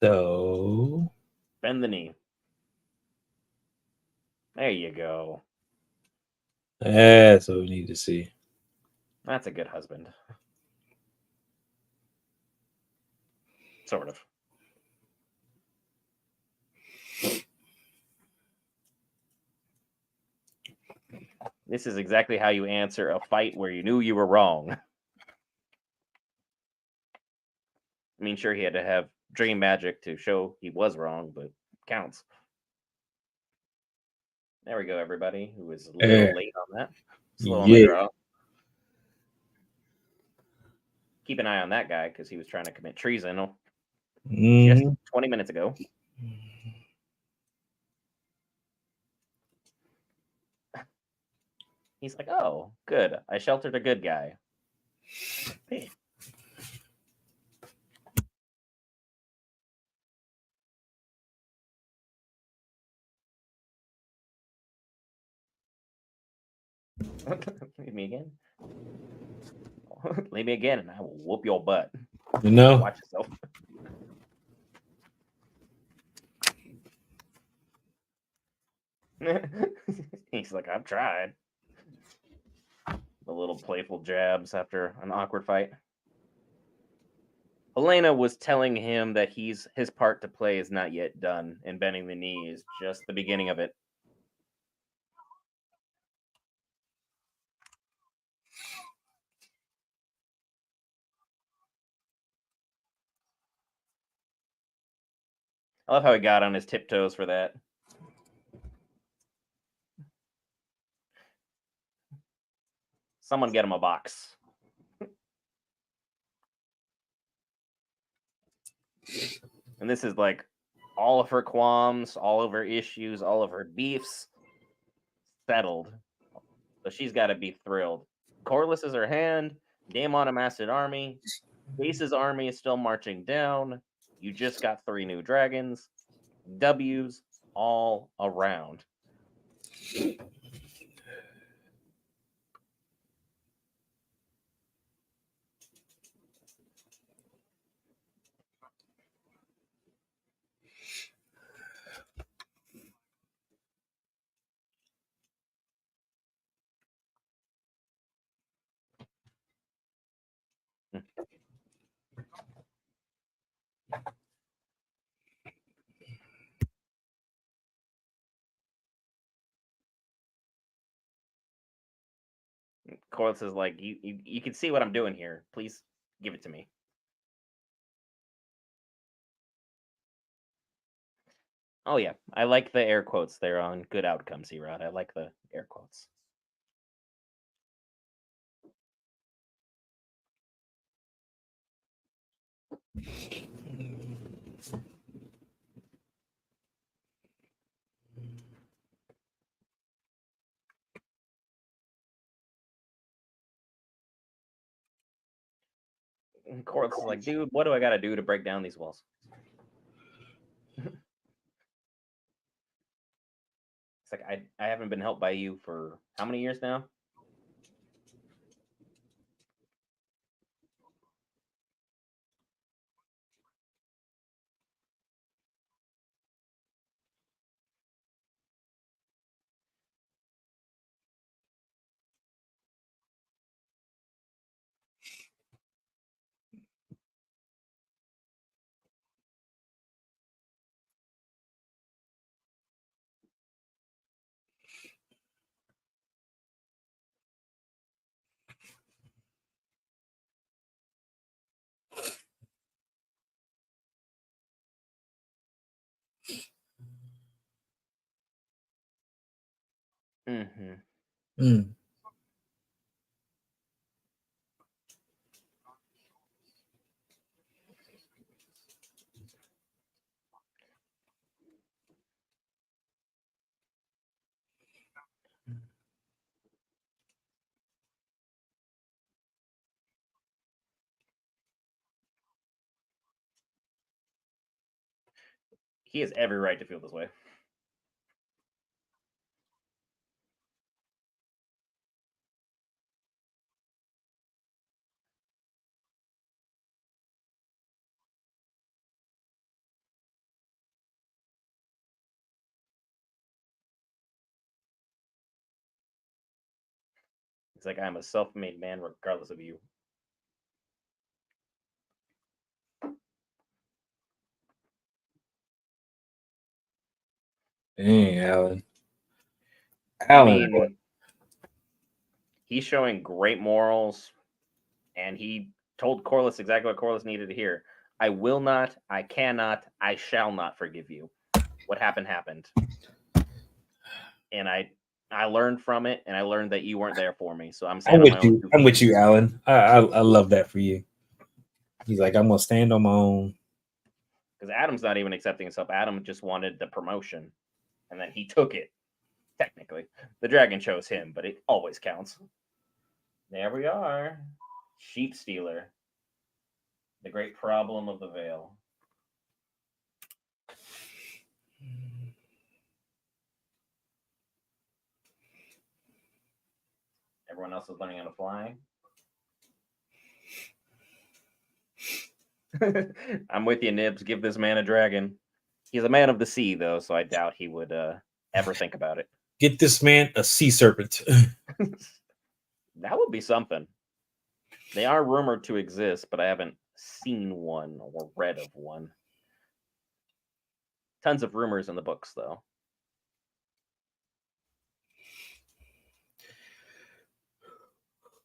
So
Bend the knee. There you go.
that's what we need to see.
That's a good husband. Sort of. This is exactly how you answer a fight where you knew you were wrong. I mean, sure, he had to have dream magic to show he was wrong, but counts. There we go, everybody who was a little late on that. Slow on the draw. Keep an eye on that guy because he was trying to commit treason just 20 minutes ago. He's like, oh, good. I sheltered a good guy. Hey. Leave me again. Leave me again, and I will whoop your butt.
You know?
Watch yourself. He's like, I've tried. The little playful jabs after an awkward fight. Helena was telling him that his part to play is not yet done, and bending the knee is just the beginning of it. I love how he got on his tiptoes for that. Someone get him a box. And this is like all of her qualms, all of her issues, all of her beefs settled. So she's got to be thrilled. Corliss is her hand. Daemon amassed an army. Jace's army is still marching down. You just got 3 new dragons. W's all around. Corliss is like, you can see what I'm doing here. Please give it to me. Oh yeah, I like the air quotes there on good outcomes, Erod. I like the air quotes. And Corliss is like, dude, what do I got to do to break down these walls? It's like I haven't been helped by you for how many years now? Mm-hmm.
Mm.
He has every right to feel this way. He's like, I'm a self-made man, regardless of you.
Dang, Alan.
I
Alan.
mean, he's showing great morals, and he told Corliss exactly what Corliss needed to hear. I will not, I cannot, I shall not forgive you. What happened happened. And I learned from it, and I learned that you weren't there for me. So I'm
I'm
standing on my
with
own
you.
2
I'm
feet.
with you, Alan. I love that for you. He's like, I'm gonna stand on my own.
Because Adam's not even accepting himself. Adam just wanted the promotion, and then he took it. Technically, the dragon chose him, but it always counts. There we are, sheep stealer, the great problem of the Vale. else is learning how to fly. I'm with you, Nibs. Give this man a dragon. He's a man of the sea, though, so I doubt he would ever think about it.
Get this man a sea serpent.
That would be something. They are rumored to exist, but I haven't seen one or read of one. Tons of rumors in the books, though.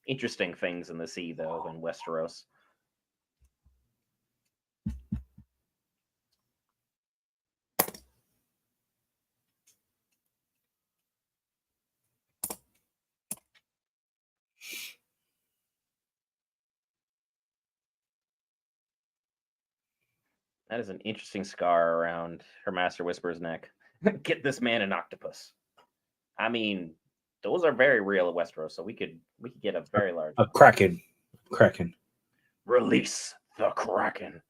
Interesting things in the sea, though, in Westeros. That is an interesting scar around her Master Whisperer's neck. Get this man an octopus. I mean, those are very real at Westeros, so we could get a very large
A
one.
kraken.
Release the Kraken.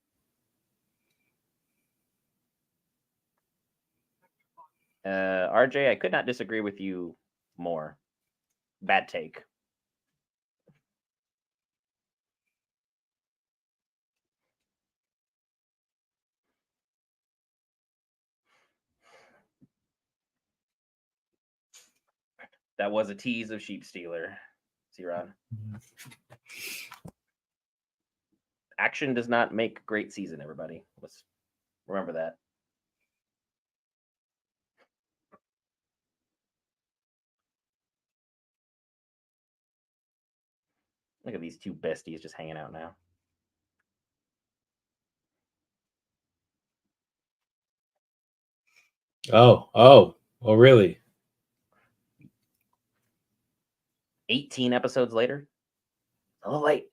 RJ, I could not disagree with you more. Bad take. That was a tease of Sheep Stealer, C-Rod. Action does not make great season, everybody. Let's remember that. Look at these two besties just hanging out now.
Oh, really?
18 episodes later? A little late.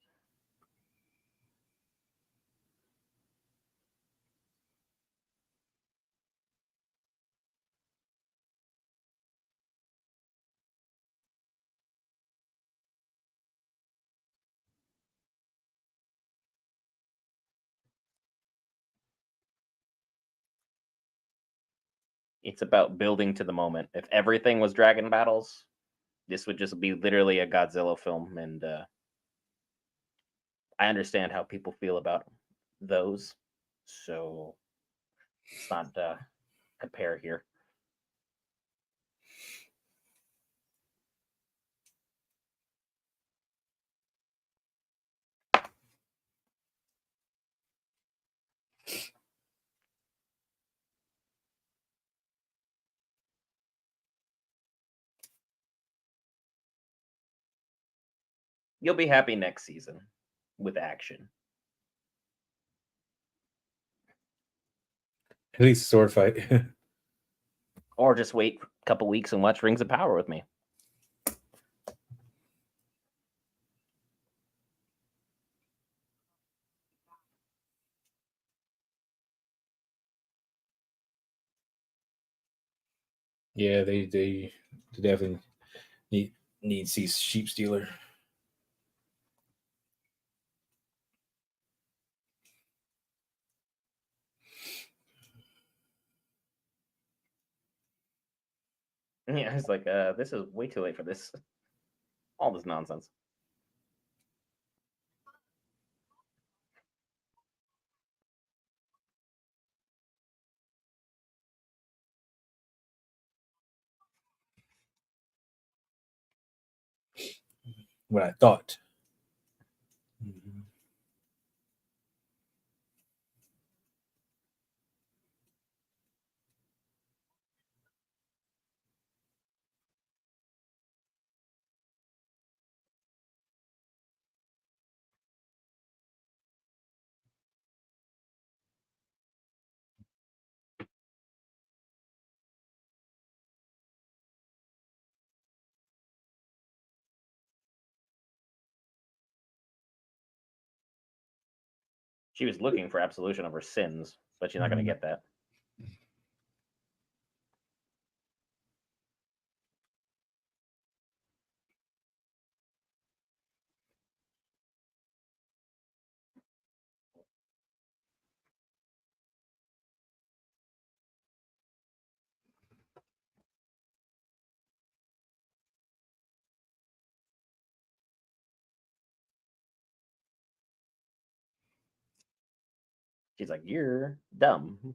It's about building to the moment. If everything was dragon battles, this would just be literally a Godzilla film, and I understand how people feel about those, so let's not compare here. You'll be happy next season with action.
At least a sword fight.
Or just wait a couple weeks and watch Rings of Power with me.
Yeah, they definitely need see Sheep Stealer.
Yeah, it's like this is way too late for this. All this nonsense.
What I thought. Mm-hmm.
She was looking for absolution of her sins, but she's not going to get that. She's like, "You're dumb."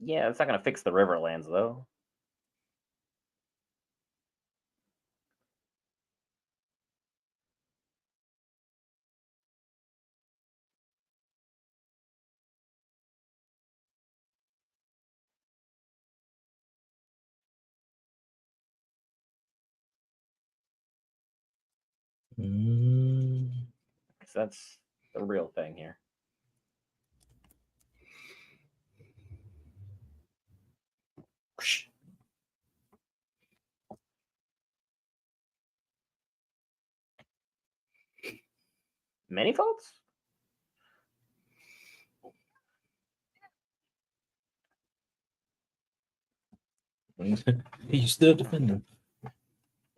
Yeah, it's not gonna fix the Riverlands though.
Mm.
'Cause that's the real thing here. Many faults?
You still defending?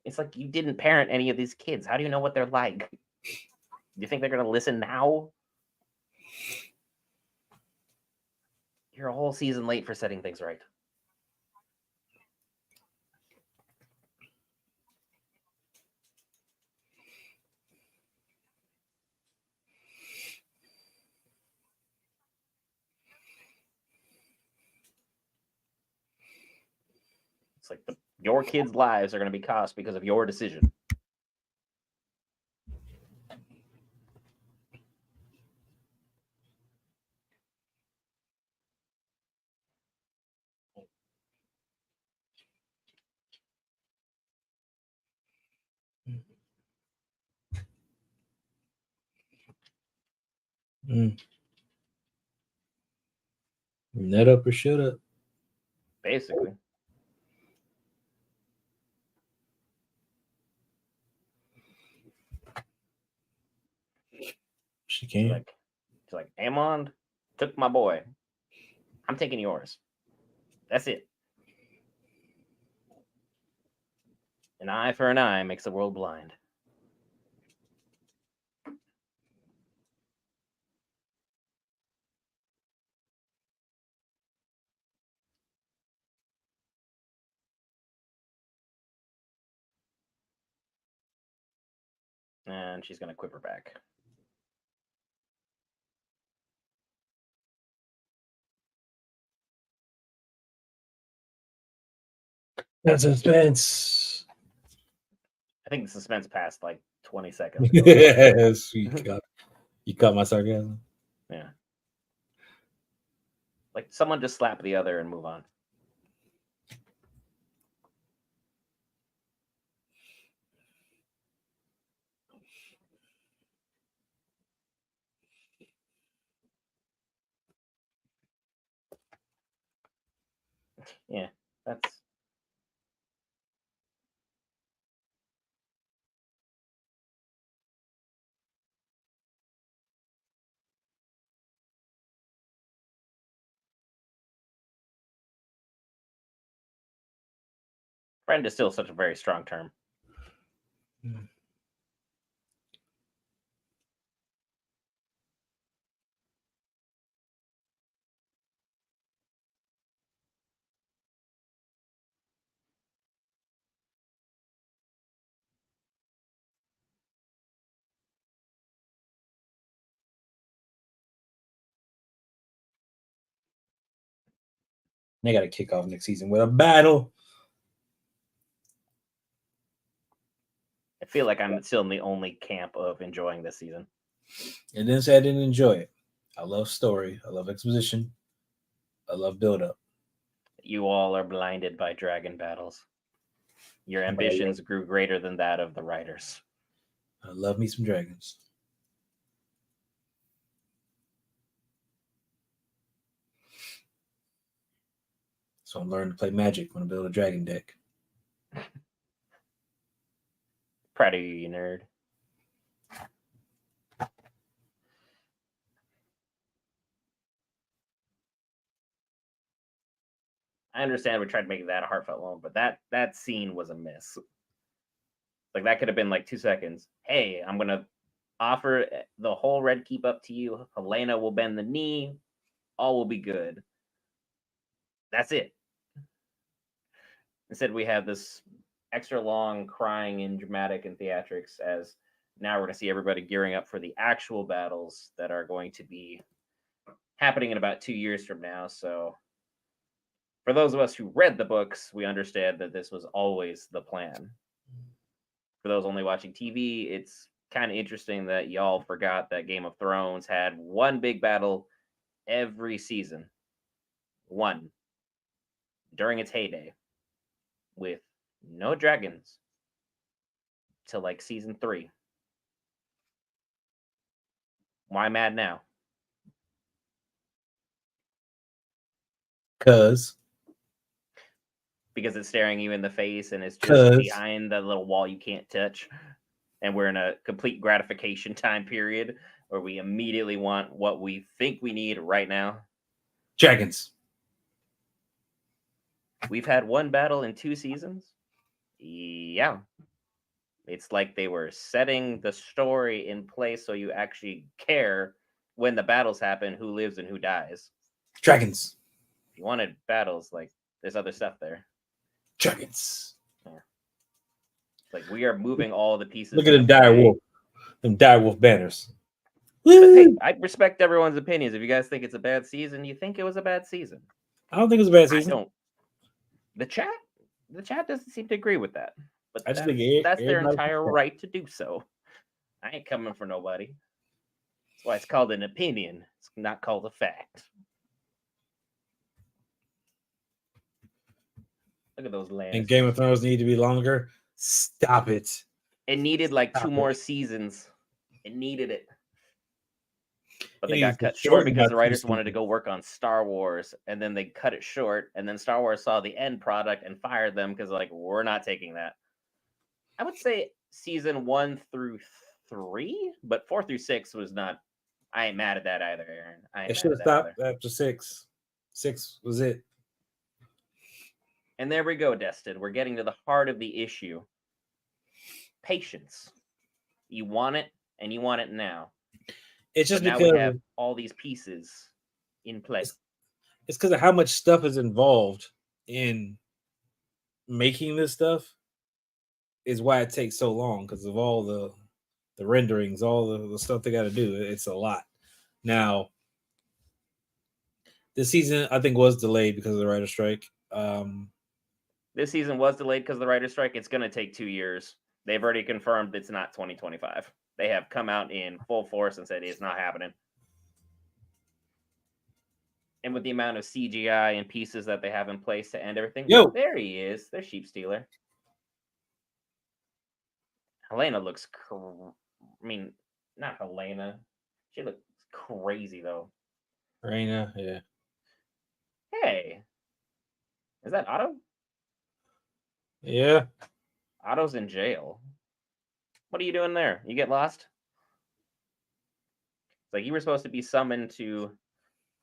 It's like you didn't parent any of these kids. How do you know what they're like? You think they're gonna listen now? You're a whole season late for setting things right. It's like your kids' lives are gonna be cost because of your decision.
Mm. Net up or shut up.
Basically.
She
She's
can.
like, Amond took my boy. I'm taking yours. That's it. An eye for an eye makes the world blind. And she's gonna equip her back.
That's suspense.
I think the suspense passed like 20 seconds ago.
Yes, you caught my sarcasm.
Yeah. Like someone just slap the other and move on. Yeah, that's friend is still such a very strong term.
Mm. They got to kick off next season with a battle.
I feel like I'm still in the only camp of enjoying this season.
And then say I didn't enjoy it. I love story. I love exposition. I love build up.
You all are blinded by dragon battles. Your ambitions grew greater than that of the writers.
I love me some dragons. So I'm learning to play Magic when I build a dragon deck.
Proud of you, you nerd. I understand we tried to make that a heartfelt moment, but that scene was a miss. Like that could have been like 2 seconds. Hey, I'm gonna offer the whole red keep up to you. Helena will bend the knee. All will be good. That's it. Instead, we have this extra long crying and dramatic and theatrics as now we're going to see everybody gearing up for the actual battles that are going to be happening in about 2 years from now. So, for those of us who read the books, we understand that this was always the plan. For those only watching TV, it's kind of interesting that y'all forgot that Game of Thrones had one big battle every season. One during its heyday with no dragons till like season 3. Why mad now?
Cause
It's staring you in the face and it's just
cause
behind the little wall you can't touch. And we're in a complete gratification time period where we immediately want what we think we need right now.
dragons.
We've had one battle in 2 seasons. Yeah. It's like they were setting the story in place so you actually care when the battles happen, who lives and who dies.
Dragons.
If you wanted battles, like there's other stuff there.
Dragons.
Yeah. Like we are moving all the pieces.
Look at them dire wolf. Them dire wolf banners.
But hey,
Woo!
I respect everyone's opinions. If you guys think it's a bad season, you think it was a bad season.
I don't think it's a bad
I
season.
don't. The chat doesn't seem to agree with that. But
I just think
that's their
everybody.
entire right to do so. I ain't coming for nobody. That's why it's called an opinion. It's not called a fact. Look at those lands.
And Game of Thrones need to be longer. Stop it.
It needed like
Stop
2 more
it.
seasons. It needed it. But
It
they
needs
got
to
cut short
shorten
because
about
the
2
writers wanted to
seasons.
go work on Star Wars, and then they cut it short, and then Star Wars saw the end product and fired them because like we're not taking that. I would say season 1 through 3, but 4 through 6 was not. I ain't mad at that either, Aaron. I ain't
It
mad
should
at
have
that either.
stopped after 6. 6 was it.
And there we go, Destin. We're getting to the heart of the issue. Patience. You want it, and you want it now.
It's
But
just
now we
because
have all these pieces in play.
it's because of how much stuff is involved in making this stuff is why it takes so long because of all the renderings, all the stuff they got to do. It's a lot. Now, this season I think was delayed because of the writer strike.
This season was delayed because of the writer's strike. It's going to take 2 years. They've already confirmed it's not 2025. They have come out in full force and said it's not happening. And with the amount of CGI and pieces that they have in place to end everything, there he is. There's Sheep Stealer. Helena looks, not Helena. She looks crazy though.
Raina, yeah.
Hey, is that Otto?
Yeah.
Otto's in jail. What are you doing there? You get lost? It's like you were supposed to be summoned to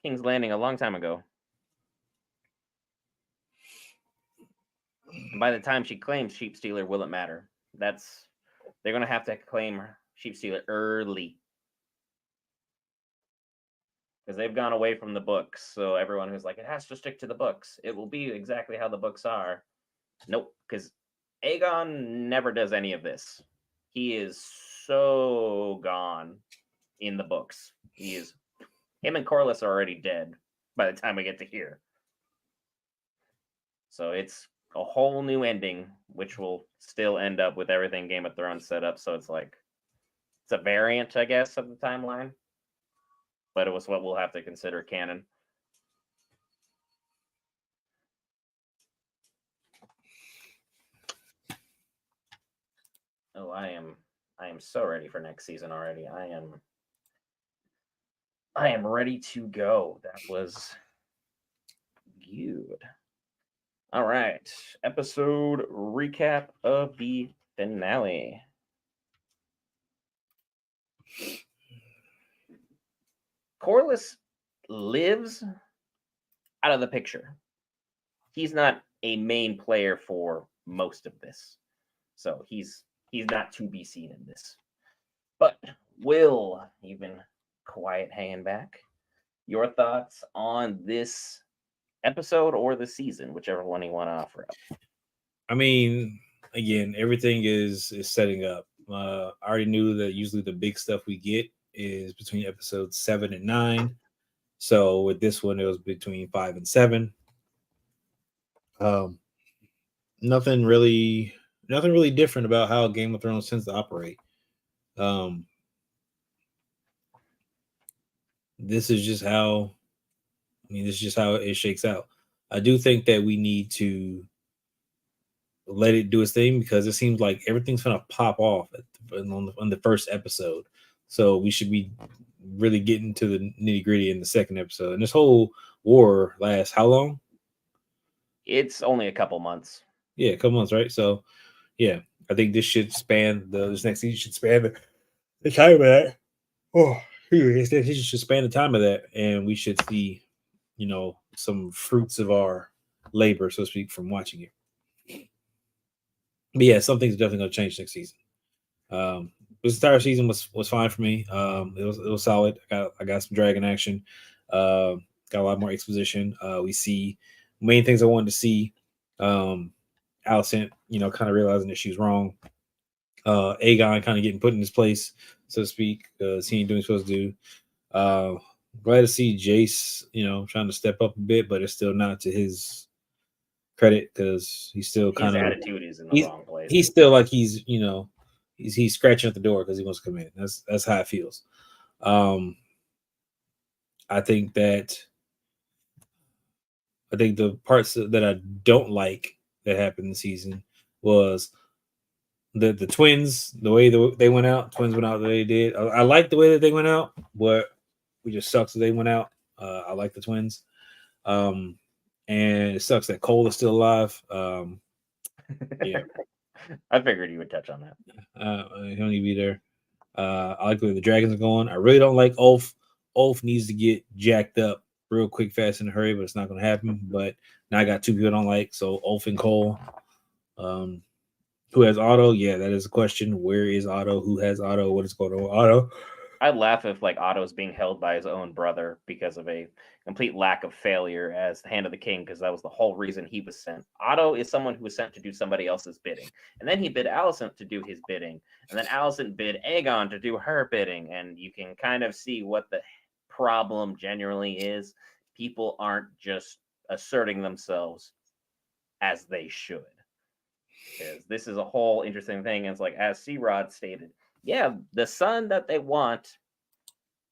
King's Landing a long time ago. And by the time she claims Sheep Stealer, will it matter? They're gonna have to claim Sheep Stealer early. Because they've gone away from the books. So everyone who's like, it has to stick to the books. It will be exactly how the books are. Nope, because Aegon never does any of this. He is so gone in the books. Him and Corlys are already dead by the time we get to here. So it's a whole new ending, which will still end up with everything Game of Thrones set up. So it's like, it's a variant, I guess, of the timeline. But it was what we'll have to consider canon. Oh, I am so ready for next season already. I am ready to go. That was good. All right. Episode recap of the finale. Corlys lives out of the picture. He's not a main player for most of this. So he's He's not to be seen in this. But Will, you've been quiet hanging back. Your thoughts on this episode or the season, whichever one you want to offer up.
I mean, again, everything is setting up. I already knew that usually the big stuff we get is between episodes 7 and 9. So with this one, it was between 5 and 7. Um, nothing really, nothing really different about how Game of Thrones tends to operate. Um, this is just how. I mean, this is just how it shakes out. I do think that we need to let it do its thing because it seems like everything's gonna pop off on the first episode. So we should be really getting to the nitty gritty in the second episode. And this whole war lasts how long?
It's only a couple months.
Yeah, a couple months, right? So yeah, I think this should span this next season should span the time of that. Oh, this next season should span the time of that, and we should see, some fruits of our labor, so to speak, from watching it. But yeah, something's definitely gonna change next season. This entire season was fine for me. It was solid. I got some dragon action. Got a lot more exposition. We see main things I wanted to see. Um, Alicent, kind of realizing that she's wrong. Aegon kind of getting put in his place, so to speak, because he ain't doing what he's supposed to do. Uh, Glad to see Jace, trying to step up a bit, but it's still not to his credit because he's still
His
kind of
attitude is in the
he's
wrong place.
he's still like he's scratching at the door because he wants to come in. That's how it feels. Um, I think that I think the parts that I don't like that happened this season was the twins, the way they went out. Twins went out the way they did. I like the way that they went out, but we just sucks that they went out. I like the twins, um, and it sucks that Cole is still alive. Yeah,
I figured you would touch on that.
he don't need to be there. I like the way the dragons are going. I really don't like Ulf. Ulf needs to get jacked up real quick, fast, in a hurry, but it's not going to happen. But now I got two people I don't like, so Ulf and Cole. Um, who has Otto? Yeah, that is a question. Where is Otto? Who has Otto? What is going on with Otto?
I'd laugh if like Otto's being held by his own brother because of a complete lack of failure as the hand of the king, because that was the whole reason he was sent. Otto is someone who was sent to do somebody else's bidding. And then he bid Alicent to do his bidding. And then Alicent bid Aegon to do her bidding. And you can kind of see what the problem generally is. People aren't just asserting themselves as they should. Because this is a whole interesting thing. And it's like, as C Rod stated, yeah, the son that they want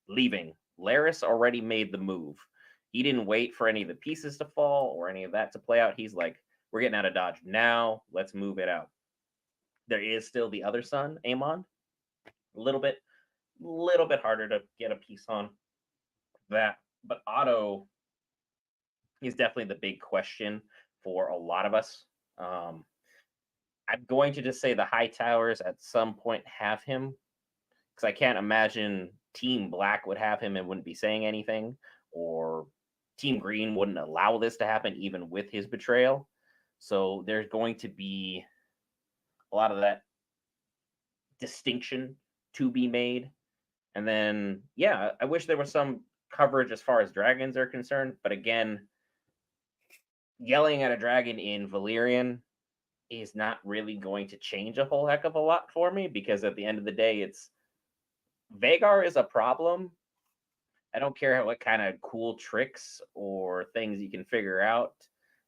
leaving. Laris already made the move. He didn't wait for any of the pieces to fall or any of that to play out. He's like, we're getting out of Dodge now. Let's move it out. There is still the other son, Amon. A little bit harder to get a piece on that. But Otto is definitely the big question for a lot of us. I'm going to just say the High Towers at some point have him because I can't imagine Team Black would have him and wouldn't be saying anything, or Team Green wouldn't allow this to happen even with his betrayal. So there's going to be a lot of that distinction to be made. And then, yeah, I wish there was some coverage as far as dragons are concerned. But again, yelling at a dragon in Valyrian is not really going to change a whole heck of a lot for me because at the end of the day, it's Vagar is a problem. I don't care what kind of cool tricks or things you can figure out.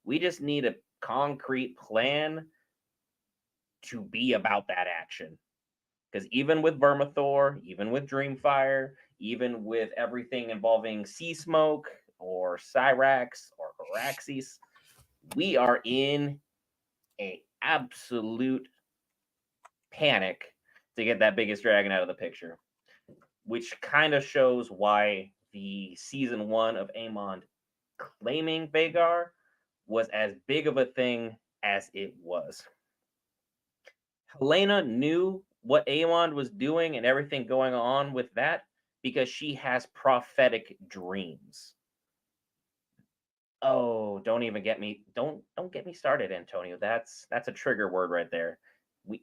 We just need a concrete plan to be about that action. Because even with Vermithor, even with Dreamfire, even with everything involving Sea Smoke or Cyrax or Horaxis, we are in a absolute panic to get that biggest dragon out of the picture, which kind of shows why the season one of Amon claiming Vagar was as big of a thing as it was. Helena knew what Aemon was doing and everything going on with that because she has prophetic dreams. Oh, don't even get me don't get me started, Antonio. That's a trigger word right there. We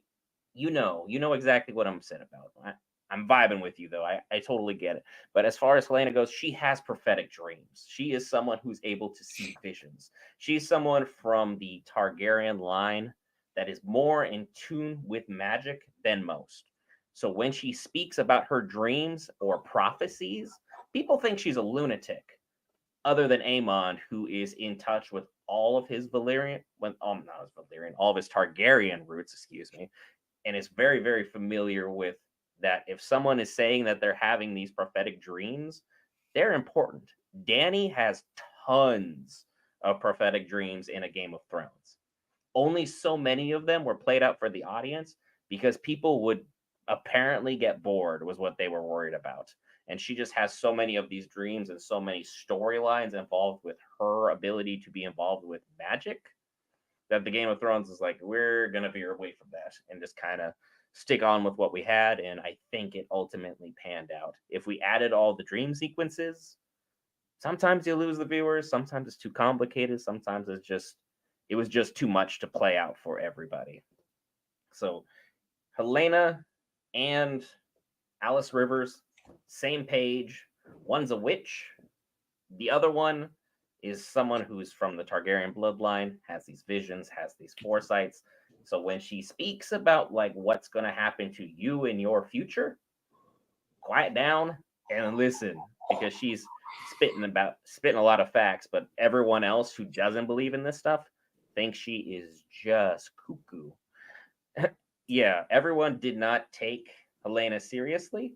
you know exactly what I'm upset about. I'm vibing with you though. I totally get it. But as far as Helena goes, she has prophetic dreams. She is someone who's able to see visions. She's someone from the Targaryen line that is more in tune with magic than most. So when she speaks about her dreams or prophecies, people think she's a lunatic. Other than Aemon, who is in touch with all of his Valyrian, when not his Valyrian, all of his Targaryen roots, excuse me, and is very very familiar with that. If someone is saying that they're having these prophetic dreams, they're important. Danny has tons of prophetic dreams in a Game of Thrones. Only so many of them were played out for the audience because people would apparently get bored, was what they were worried about. And she just has so many of these dreams and so many storylines involved with her ability to be involved with magic that the Game of Thrones is like, we're gonna veer away from that and just kind of stick on with what we had. And I think it ultimately panned out. If we added all the dream sequences, sometimes you lose the viewers, sometimes it's too complicated, sometimes it was just too much to play out for everybody. So Helena and Alice Rivers, same page. One's a witch, the other one is someone who's from the Targaryen bloodline, has these visions, has these foresights. So when she speaks about like what's going to happen to you in your future, quiet down and listen, because she's spitting a lot of facts, but everyone else who doesn't believe in this stuff thinks she is just cuckoo. Yeah, everyone did not take Helena seriously.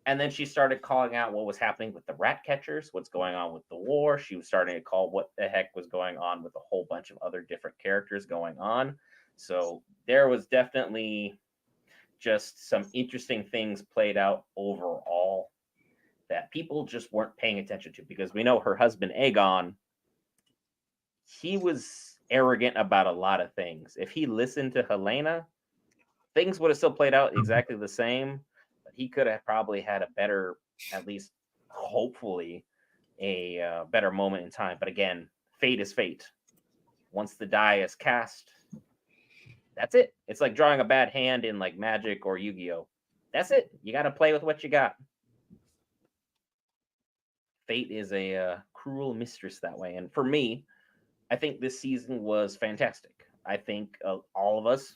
And then she started calling out what was happening with the rat catchers, what's going on with the war. She was starting to call what the heck was going on with a whole bunch of other different characters going on. So there was definitely just some interesting things played out overall that people just weren't paying attention to, because we know her husband Aegon, he was arrogant about a lot of things. If he listened to Helena, things would have still played out exactly the same, but he could have probably had a better, at least hopefully, a better moment in time. But again, fate is fate. Once the die is cast, that's it. It's like drawing a bad hand in like Magic or Yu-Gi-Oh. That's it. You got to play with what you got. Fate is a cruel mistress that way. And for me, I think this season was fantastic. I think all of us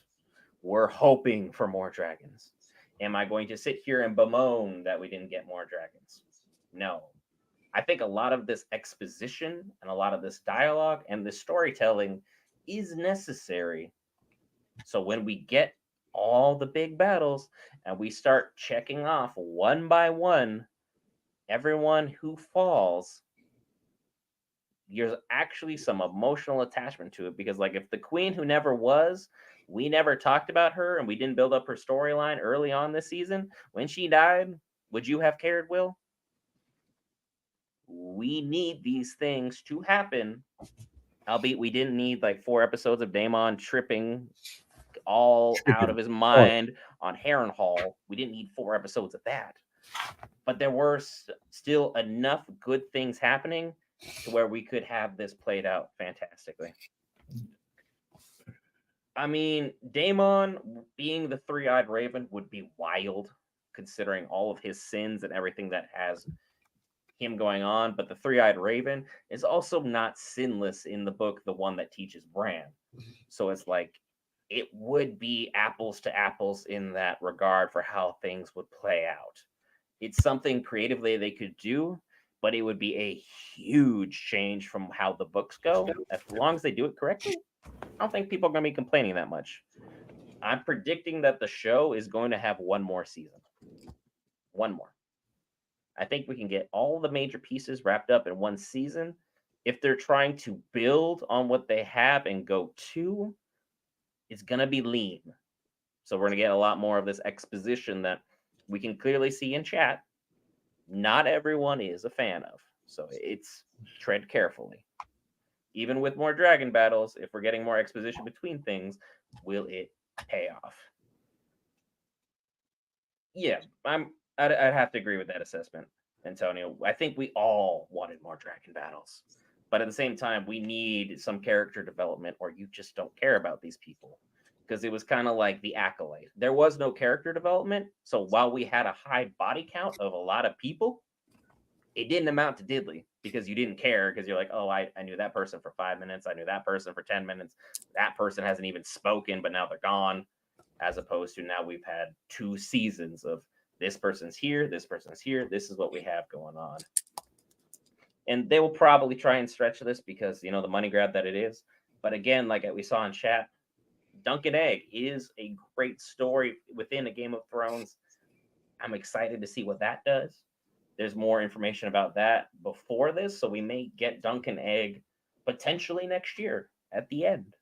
were hoping for more dragons. Am I going to sit here and bemoan that we didn't get more dragons? No. I think a lot of this exposition and a lot of this dialogue and this storytelling is necessary. So when we get all the big battles and we start checking off one by one everyone who falls, there's actually some emotional attachment to it, because like if the queen who never was, we never talked about her and we didn't build up her storyline early on this season, when she died, would you have cared, Will? We need these things to happen, albeit we didn't need like 4 episodes of Daemon tripping all out of
Tripping
his
hard.
mind on Harrenhal. We didn't need 4 episodes of that, but there were still enough good things happening to where we could have this played out fantastically. I mean, Daemon being the three-eyed raven would be wild, considering all of his sins and everything that has him going on. But the three-eyed raven is also not sinless in the book, the one that teaches Bran. So it's like it would be apples to apples in that regard for how things would play out. It's something creatively they could do, but it would be a huge change from how the books go. As long as they do it correctly, I don't think people are going to be complaining that much. I'm predicting that the show is going to have one more season. One more. I think we can get all the major pieces wrapped up in one season. If they're trying to build on what they have and go to, it's going to be lean. So we're going to get a lot more of this exposition that we can clearly see in chat. Not everyone is a fan of. So it's tread carefully. Even with more dragon battles, if we're getting more exposition between things, will it pay off? Yeah, I'd have to agree with that assessment, Antonio. I think we all wanted more dragon battles, but at the same time, we need some character development, or you just don't care about these people. because it was kind of like the acolyte. There was no character development, so while we had a high body count of a lot of people, it didn't amount to diddly because you didn't care because you're like, oh, I knew that person for 5 minutes, I knew that person for 10 minutes, that person hasn't even spoken, but now they're gone. As opposed to now we've had 2 seasons of this person's here, this person's here, this is what we have going on. And they will probably try and stretch this because the money grab that it is. But again, like we saw in chat, Duncan Egg is a great story within a Game of Thrones. I'm excited to see what that does. There's more information about that before this, so we may get Duncan Egg potentially next year at the end.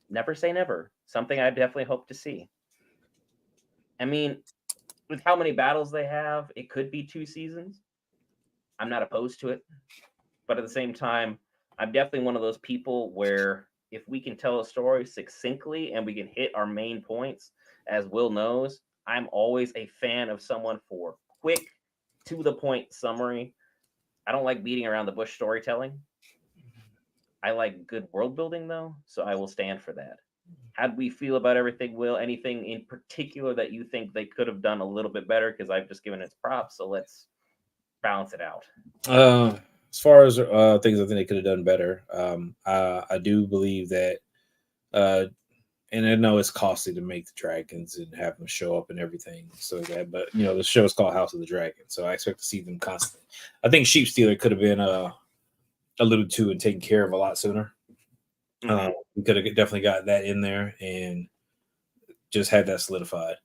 Never say never. Something I definitely hope to see. I mean, with how many battles they have, it could be 2 seasons. I'm not opposed to it. But at the same time, I'm definitely one of those people where if we can tell a story succinctly and we can hit our main points, as Will knows, I'm always a fan of someone for quick, to the point summary. I don't like beating around the bush storytelling. I like good world building though, so I will stand for that. How do we feel about everything, Will? Anything in particular that you think they could have done a little bit better? Because I've just given its props, so let's balance it out.
Uh, as far as things I think they could have done better, I do believe that, uh, and I know it's costly to make the dragons and have them show up and everything, so that. But the show is called House of the Dragon, so I expect to see them constantly. I think Sheep Stealer could have been alluded to and taken care of a lot sooner.
Mm-hmm.
We could have definitely got that in there and just had that solidified.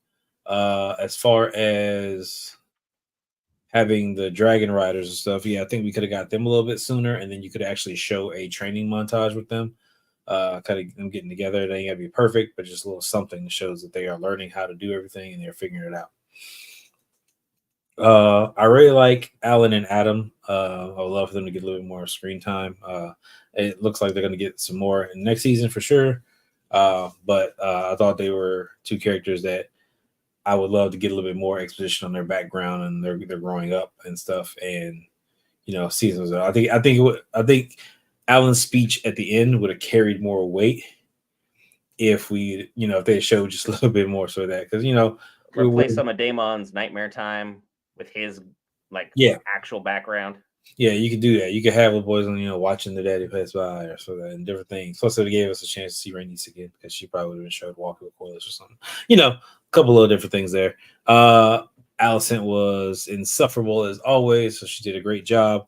As far as having the dragon riders and stuff, yeah, I think we could have got them a little bit sooner, and then you could actually show a training montage with them, kind of them getting together. They ain't gotta be perfect, but just a little something that shows that they are learning how to do everything and they're figuring it out. I really like Alan and Adam. I would love for them to get a little bit more screen time. It looks like they're going to get some more in next season for sure. But I thought they were two characters that I would love to get a little bit more exposition on their background and they're growing up and stuff. And seasons. I think Alan's speech at the end would have carried more weight if if they showed just a little bit more so that because we're,
Replace some of Damon's nightmare time with his like
yeah.
actual background.
Yeah, you could do that. You could have the boys on, watching the daddy pass by or so that and different things. Plus, it gave us a chance to see Rainice again because she probably would have been showed walking with Corliss or something. A couple of different things there. Allison was insufferable as always, so she did a great job.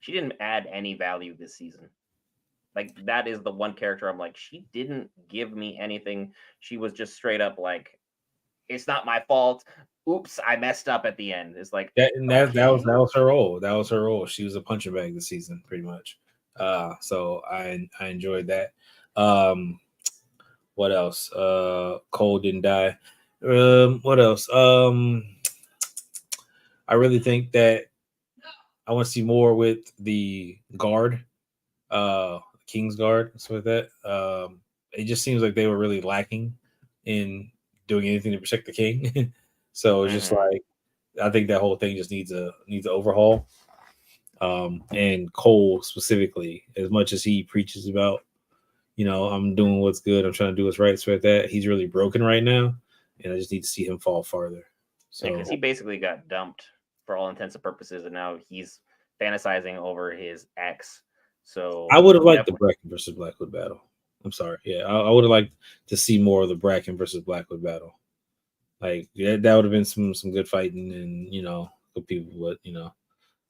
She didn't add any value this season. Like that is the one character I'm like, she didn't give me anything. She was just straight up like, it's not my fault. Oops, I messed up at the end. It's like,
that
okay.
was her role. That was her role. She was a punching bag this season, pretty much. So I enjoyed that. Um, what else? Cole didn't die. What else? I really think that I want to see more with the guard, King's Guard, and stuff like that. It just seems like they were really lacking in doing anything to protect the king. So it's just
Mm-hmm.
like I think that whole thing just needs an overhaul. And Cole specifically, as much as he preaches about, I'm doing what's good, I'm trying to do what's right, so like that, he's really broken right now, and I just need to see him fall farther.
Because he
So
basically got dumped for all intents and purposes, and now he's fantasizing over his ex.
I
So
would have liked the
definitely,
Bracken versus Blackwood battle. I'm sorry, yeah, I would have liked to see more of the Bracken versus Blackwood battle. Like that would have been some good fighting and good people, but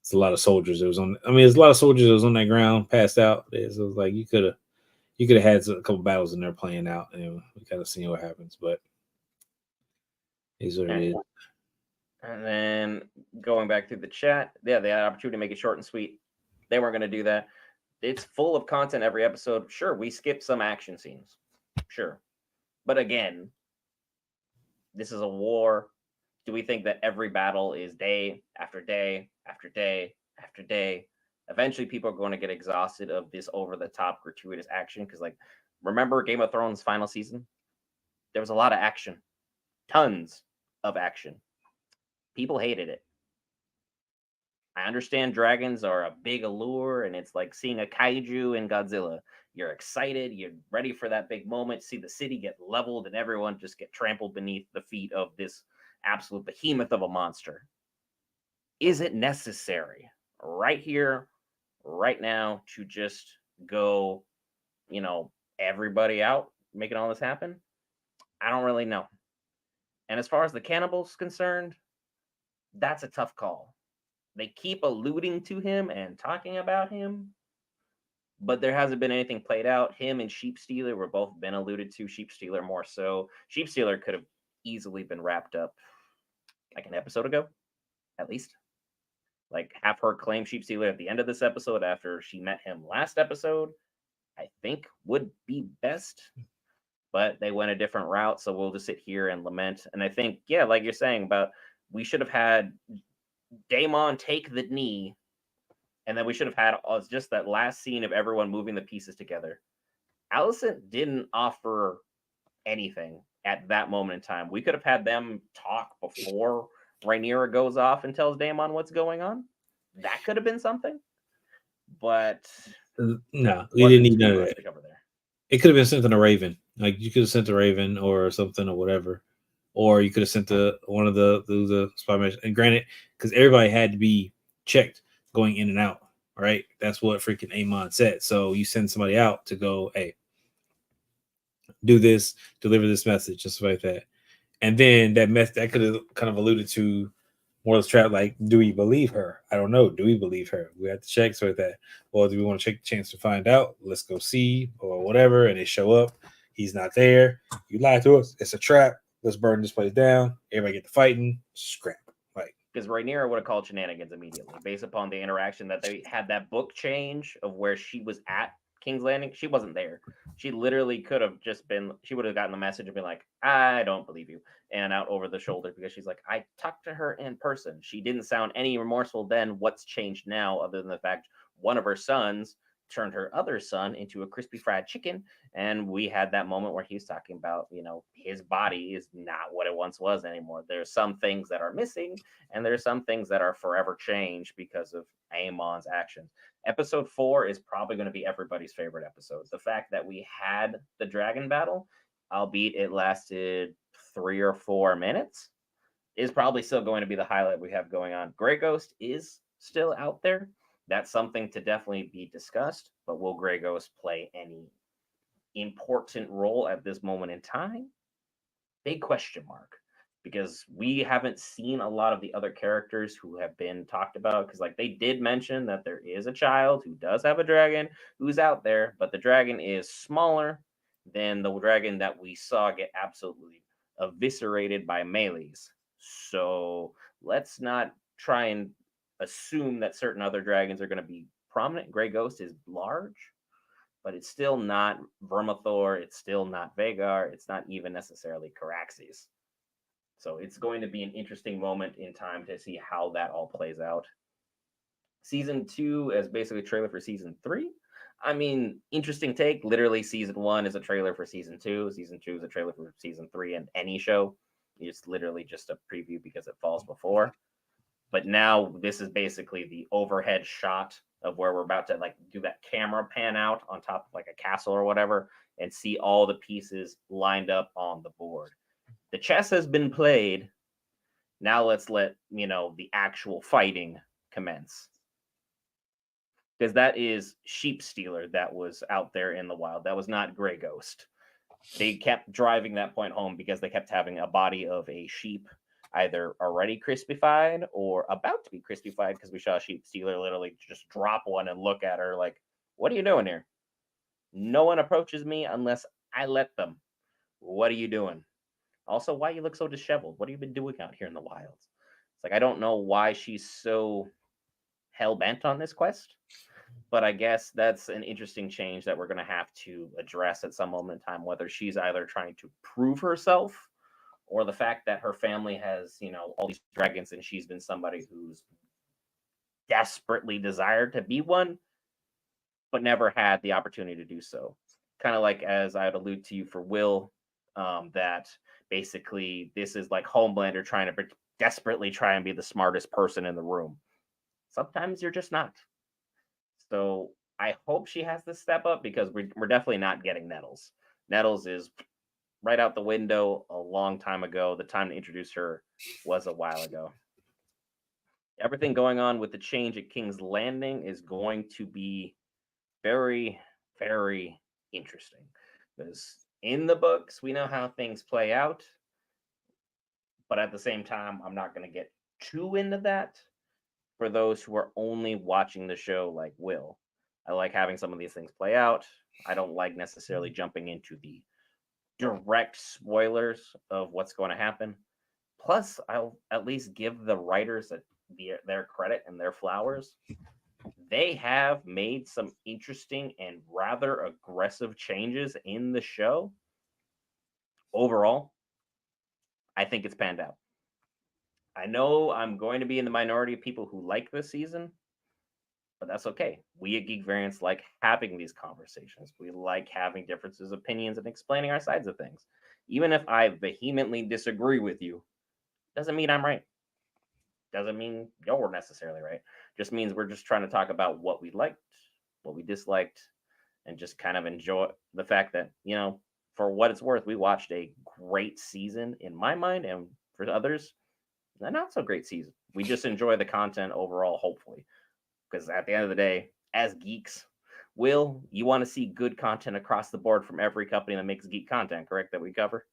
it's a lot of soldiers that was on. I mean, there's a lot of soldiers that was on that ground, passed out. So it was like you could have had a couple battles in there playing out, and we kind of see what happens. But is what it is.
and then going back through the chat, yeah, they had an opportunity to make it short and sweet. They weren't going to do that. It's full of content every episode. Sure, we skip some action scenes. Sure. But again, this is a war. Do we think that every battle is day after day after day after day? Eventually, people are going to get exhausted of this over the top gratuitous action. Because, like, remember Game of Thrones final season? There was a lot of action, tons of action. People hated it. I understand dragons are a big allure, and it's like seeing a kaiju in Godzilla. You're excited. You're ready for that big moment. See the city get leveled and everyone just get trampled beneath the feet of this absolute behemoth of a monster. Is it necessary right here, right now, to just go, you know, everybody out, making all this happen? I don't really know. And as far as the cannibals concerned, that's a tough call. They keep alluding to him and talking about him, but there hasn't been anything played out. Him and Sheep Stealer were both been alluded to. Sheep Stealer more so. Sheep Stealer could have easily been wrapped up like an episode ago, at least. Like have her claim Sheep Stealer at the end of this episode after she met him last episode, I think would be best. But they went a different route, so we'll just sit here and lament. And I think, yeah, like you're saying about we should have had Damon take the knee, and then we should have had just that last scene of everyone moving the pieces together. Allison didn't offer anything at that moment in time. We could have had them talk before Rhaenyra goes off and tells Daemon what's going on. That could have been something, but
no, we didn't
wasn't
need
too
none of
much
that.
to cover there.
It could have been sent to a Raven. Like you could have sent a Raven or something or whatever, or you could have sent to one of the spy missions. And granted, because everybody had to be checked going in and out, right? That's what freaking Amon said. So you send somebody out to go, hey, do this, deliver this message, just like that. And then that could have kind of alluded to more of the trap. Like, do we believe her? I don't know. Do we believe her? We have to check so that. Well, do we want to take the chance to find out? Let's go see or whatever. And they show up. He's not there. You lied to us. It's a trap. Let's burn this place down. Everybody get to fighting. Scrap. Like,
Because Rhaenyra would have called shenanigans immediately based upon the interaction that they had that book change of where she was at King's Landing. She wasn't there. She literally could have just been, she would have gotten the message and been like, I don't believe you. And out over the shoulder because she's like, I talked to her in person. She didn't sound any remorseful then. What's changed now, other than the fact one of her sons turned her other son into a crispy fried chicken, and we had that moment where he's talking about, his body is not what it once was anymore. There's some things that are missing, and there's some things that are forever changed because of Amon's actions. Episode 4 is probably going to be everybody's favorite episode. The fact that we had the dragon battle, albeit it lasted 3 or 4 minutes, is probably still going to be the highlight we have going on. Grey Ghost is still out there. That's something to definitely be discussed, but will Grey Ghost play any important role at this moment in time? Big question mark, because we haven't seen a lot of the other characters who have been talked about, because like they did mention that there is a child who does have a dragon who's out there, but the dragon is smaller than the dragon that we saw get absolutely eviscerated by melees. So let's not try and assume that certain other dragons are going to be prominent. Grey Ghost is large, but it's still not Vermithor. It's still not Vagar. It's not even necessarily Caraxes. So it's going to be an interesting moment in time to see how that all plays out. Season 2 is basically a trailer for season 3. I mean, interesting take. Literally, season 1 is a trailer for season 2. Season 2 is a trailer for season 3 and any show. It's literally just a preview because it falls before. But now this is basically the overhead shot of where we're about to like do that camera pan out on top of like a castle or whatever and see all the pieces lined up on the board. The chess has been played. Now let's let, the actual fighting commence. Because that is Sheep Stealer that was out there in the wild. That was not Grey Ghost. They kept driving that point home because they kept having a body of a sheep either already crispified or about to be crispified, because we saw Sheep Stealer literally just drop one and look at her like, what are you doing here? No one approaches me unless I let them. What are you doing? Also, why you look so disheveled? What have you been doing out here in the wilds? It's like, I don't know why she's so hell-bent on this quest, but I guess that's an interesting change that we're going to have to address at some moment in time, whether she's either trying to prove herself or the fact that her family has, all these dragons and she's been somebody who's desperately desired to be one, but never had the opportunity to do so. Kind of like as I'd allude to you for Will, that basically this is like Homelander trying to desperately try and be the smartest person in the room. Sometimes you're just not. So I hope she has to step up because we're definitely not getting Nettles. Nettles is right out the window a long time ago. The time to introduce her was a while ago. Everything going on with the change at King's Landing is going to be very, very interesting because in the books, we know how things play out, but at the same time, I'm not going to get too into that for those who are only watching the show like Will. I like having some of these things play out. I don't like necessarily jumping into the direct spoilers of what's going to happen. Plus, I'll at least give the writers their credit and their flowers. They have made some interesting and rather aggressive changes in the show. Overall, I think it's panned out. I know I'm going to be in the minority of people who like this season, but that's okay. We at Geek Variants like having these conversations. We like having differences, of opinions, and explaining our sides of things. Even if I vehemently disagree with you, doesn't mean I'm right. Doesn't mean you're necessarily right. Just means we're just trying to talk about what we liked, what we disliked, and just kind of enjoy the fact that, for what it's worth, we watched a great season in my mind, and for others, a not so great season. We just enjoy the content overall, hopefully. Because at the end of the day, as geeks, Will, you want to see good content across the board from every company that makes geek content, correct? That we cover?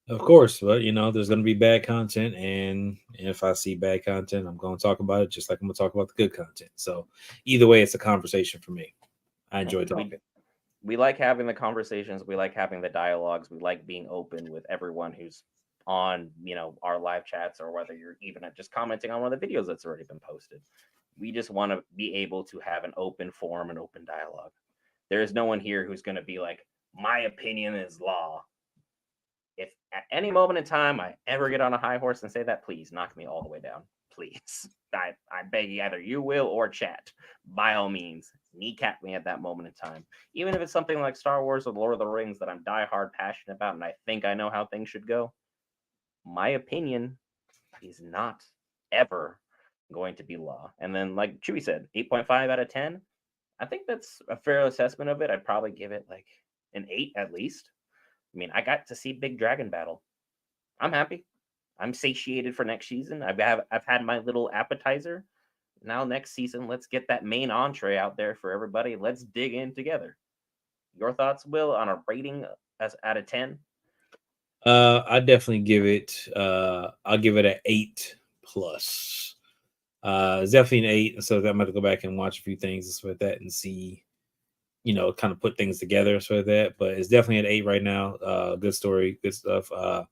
Of course, but there's going to be bad content, and if I see bad content, I'm going to talk about it, just like I'm going to talk about the good content. So either way, it's a conversation for me. I enjoy
We
talking.
we like having the conversations, we like having the dialogues, we like being open with everyone who's on, our live chats, or whether you're even just commenting on one of the videos that's already been posted. We just want to be able to have an open forum and open dialogue. There is no one here who's going to be like, my opinion is law. If at any moment in time I ever get on a high horse and say that, please knock me all the way down. Please. I beg you, either you will or chat. By all means, kneecap me at that moment in time. Even if it's something like Star Wars or Lord of the Rings that I'm diehard passionate about and I think I know how things should go, my opinion is not ever going to be law. And then, like Chewy said, 8.5 out of 10. I think that's a fair assessment of it. I'd probably give it like an 8 at least. I mean, I got to see Big Dragon Battle. I'm happy. I'm satiated for next season. I've had my little appetizer. Now next season, let's get that main entree out there for everybody. Let's dig in together. Your thoughts, Will, on a rating as out of 10?
I definitely give it. I'll give it an 8 plus. It's definitely an 8, so I'm going to go back and watch a few things and stuff like that and see, kind of put things together so like that. But it's definitely an 8 right now. Good story, good stuff. A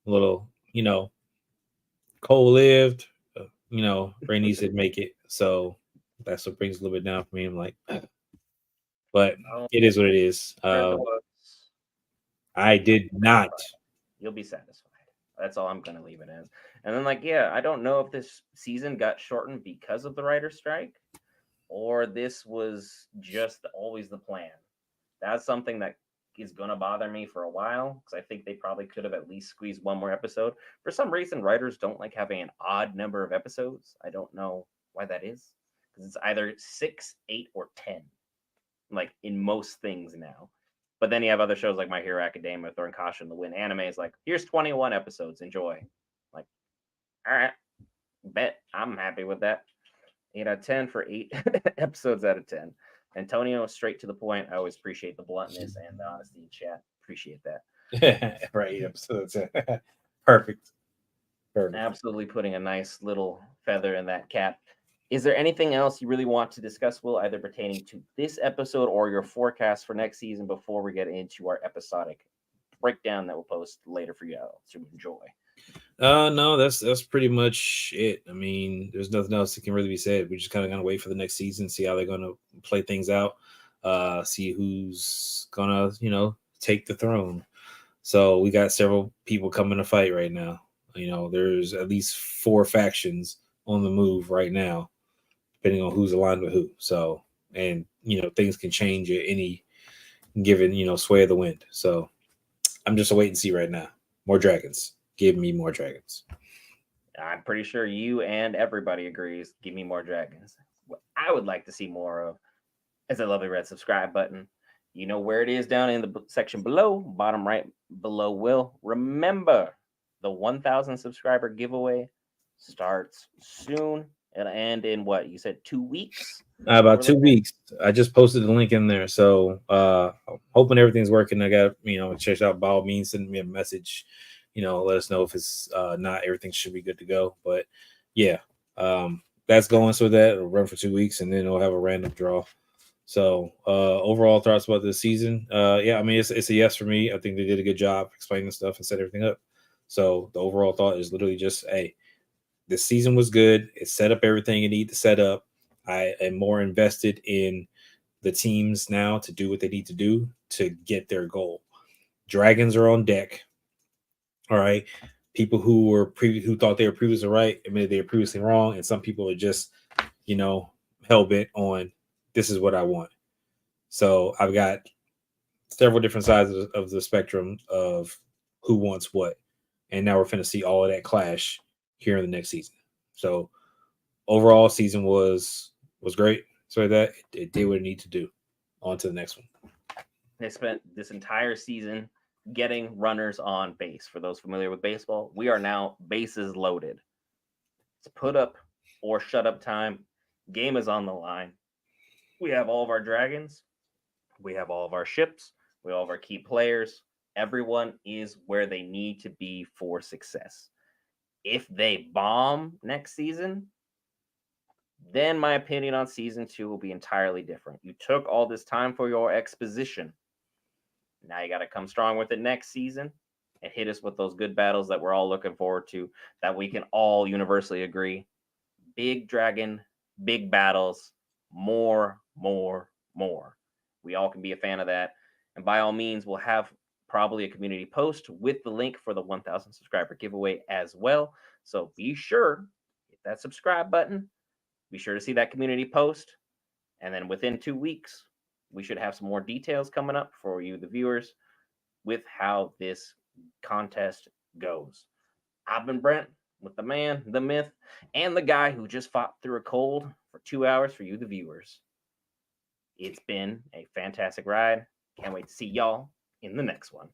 little, Cole lived. Ray needs to make it, so that's what brings a little bit down for me. I'm like, but
Oh,
it is what it is.
read the books.
I
You'll
did
be
not.
satisfied. You'll be satisfied. That's all I'm gonna leave it as. And then, like, yeah, I don't know if this season got shortened because of the writer's strike, or this was just always the plan. That's something that is going to bother me for a while because I think they probably could have at least squeezed one more episode. For some reason, writers don't like having an odd number of episodes. I don't know why that is because it's either 6, 8, or 10, like in most things now. But then you have other shows like My Hero Academia throwing caution to the wind. Anime is like, here's 21 episodes, enjoy. Like, all right, bet I'm happy with that. 8 out of 10 for 8 episodes out of 10. Antonio, straight to the point. I always appreciate the bluntness and the honesty in chat. Appreciate that.
Right, episodes. Perfect. Perfect.
Absolutely putting a nice little feather in that cap. Is there anything else you really want to discuss, Will, either pertaining to this episode or your forecast for next season before we get into our episodic breakdown that we'll post later for you to enjoy?
No, that's pretty much it. I mean, there's nothing else that can really be said. We just kind of gonna wait for the next season, see how they're gonna play things out, see who's gonna, take the throne. So we got several people coming to fight right now. There's at least 4 factions on the move right now, depending on who's aligned with who. So, and things can change at any given, sway of the wind. So I'm just a wait and see right now. More dragons. Give me more dragons.
I'm pretty sure you and everybody agrees. Give me more dragons. What I would like to see more of It's a lovely red subscribe button. You know where it is down in the section below, bottom right below. Will remember the 1,000 subscriber giveaway starts soon. It'll end in what you said, 2 weeks.
About
We're
two
looking at.
weeks. I just posted the link in there, so hoping everything's working. I got check out by all means, send me a message. Let us know if it's not everything should be good to go. But yeah, that's going so that it'll run for 2 weeks, and then it'll have a random draw. So overall thoughts about this season, yeah, I mean it's a yes for me. I think they did a good job explaining stuff and set everything up. So the overall thought is literally just, hey, this season was good. It set up everything you need to set up. I am more invested in the teams now to do what they need to do to get their goal. Dragons are on deck. All right. People who thought they were previously right admitted they were previously wrong, and some people are just, hell bent on this is what I want. So I've got several different sides of the spectrum of who wants what, and now we're going to see all of that clash here in the next season. So overall, season was great. So that it did what it needed to do. On to the next one.
They spent this entire season getting runners on base. For those familiar with baseball, we are now bases loaded. It's put up or shut up time. Game is on the line. We have all of our dragons. We have all of our ships. We have all of our key players. Everyone is where they need to be for success. If they bomb next season, then my opinion on season 2 will be entirely different. You took all this time for your exposition. Now you got to come strong with it next season and hit us with those good battles that we're all looking forward to, that we can all universally agree. Big dragon, big battles, more, more, more. We all can be a fan of that. And by all means, we'll have probably a community post with the link for the 1,000 subscriber giveaway as well. So be sure, hit that subscribe button. Be sure to see that community post. And then within 2 weeks, we should have some more details coming up for you, the viewers, with how this contest goes. I've been Brent with the man, the myth, and the guy who just fought through a cold for 2 hours for you, the viewers. It's been a fantastic ride. Can't wait to see y'all in the next one.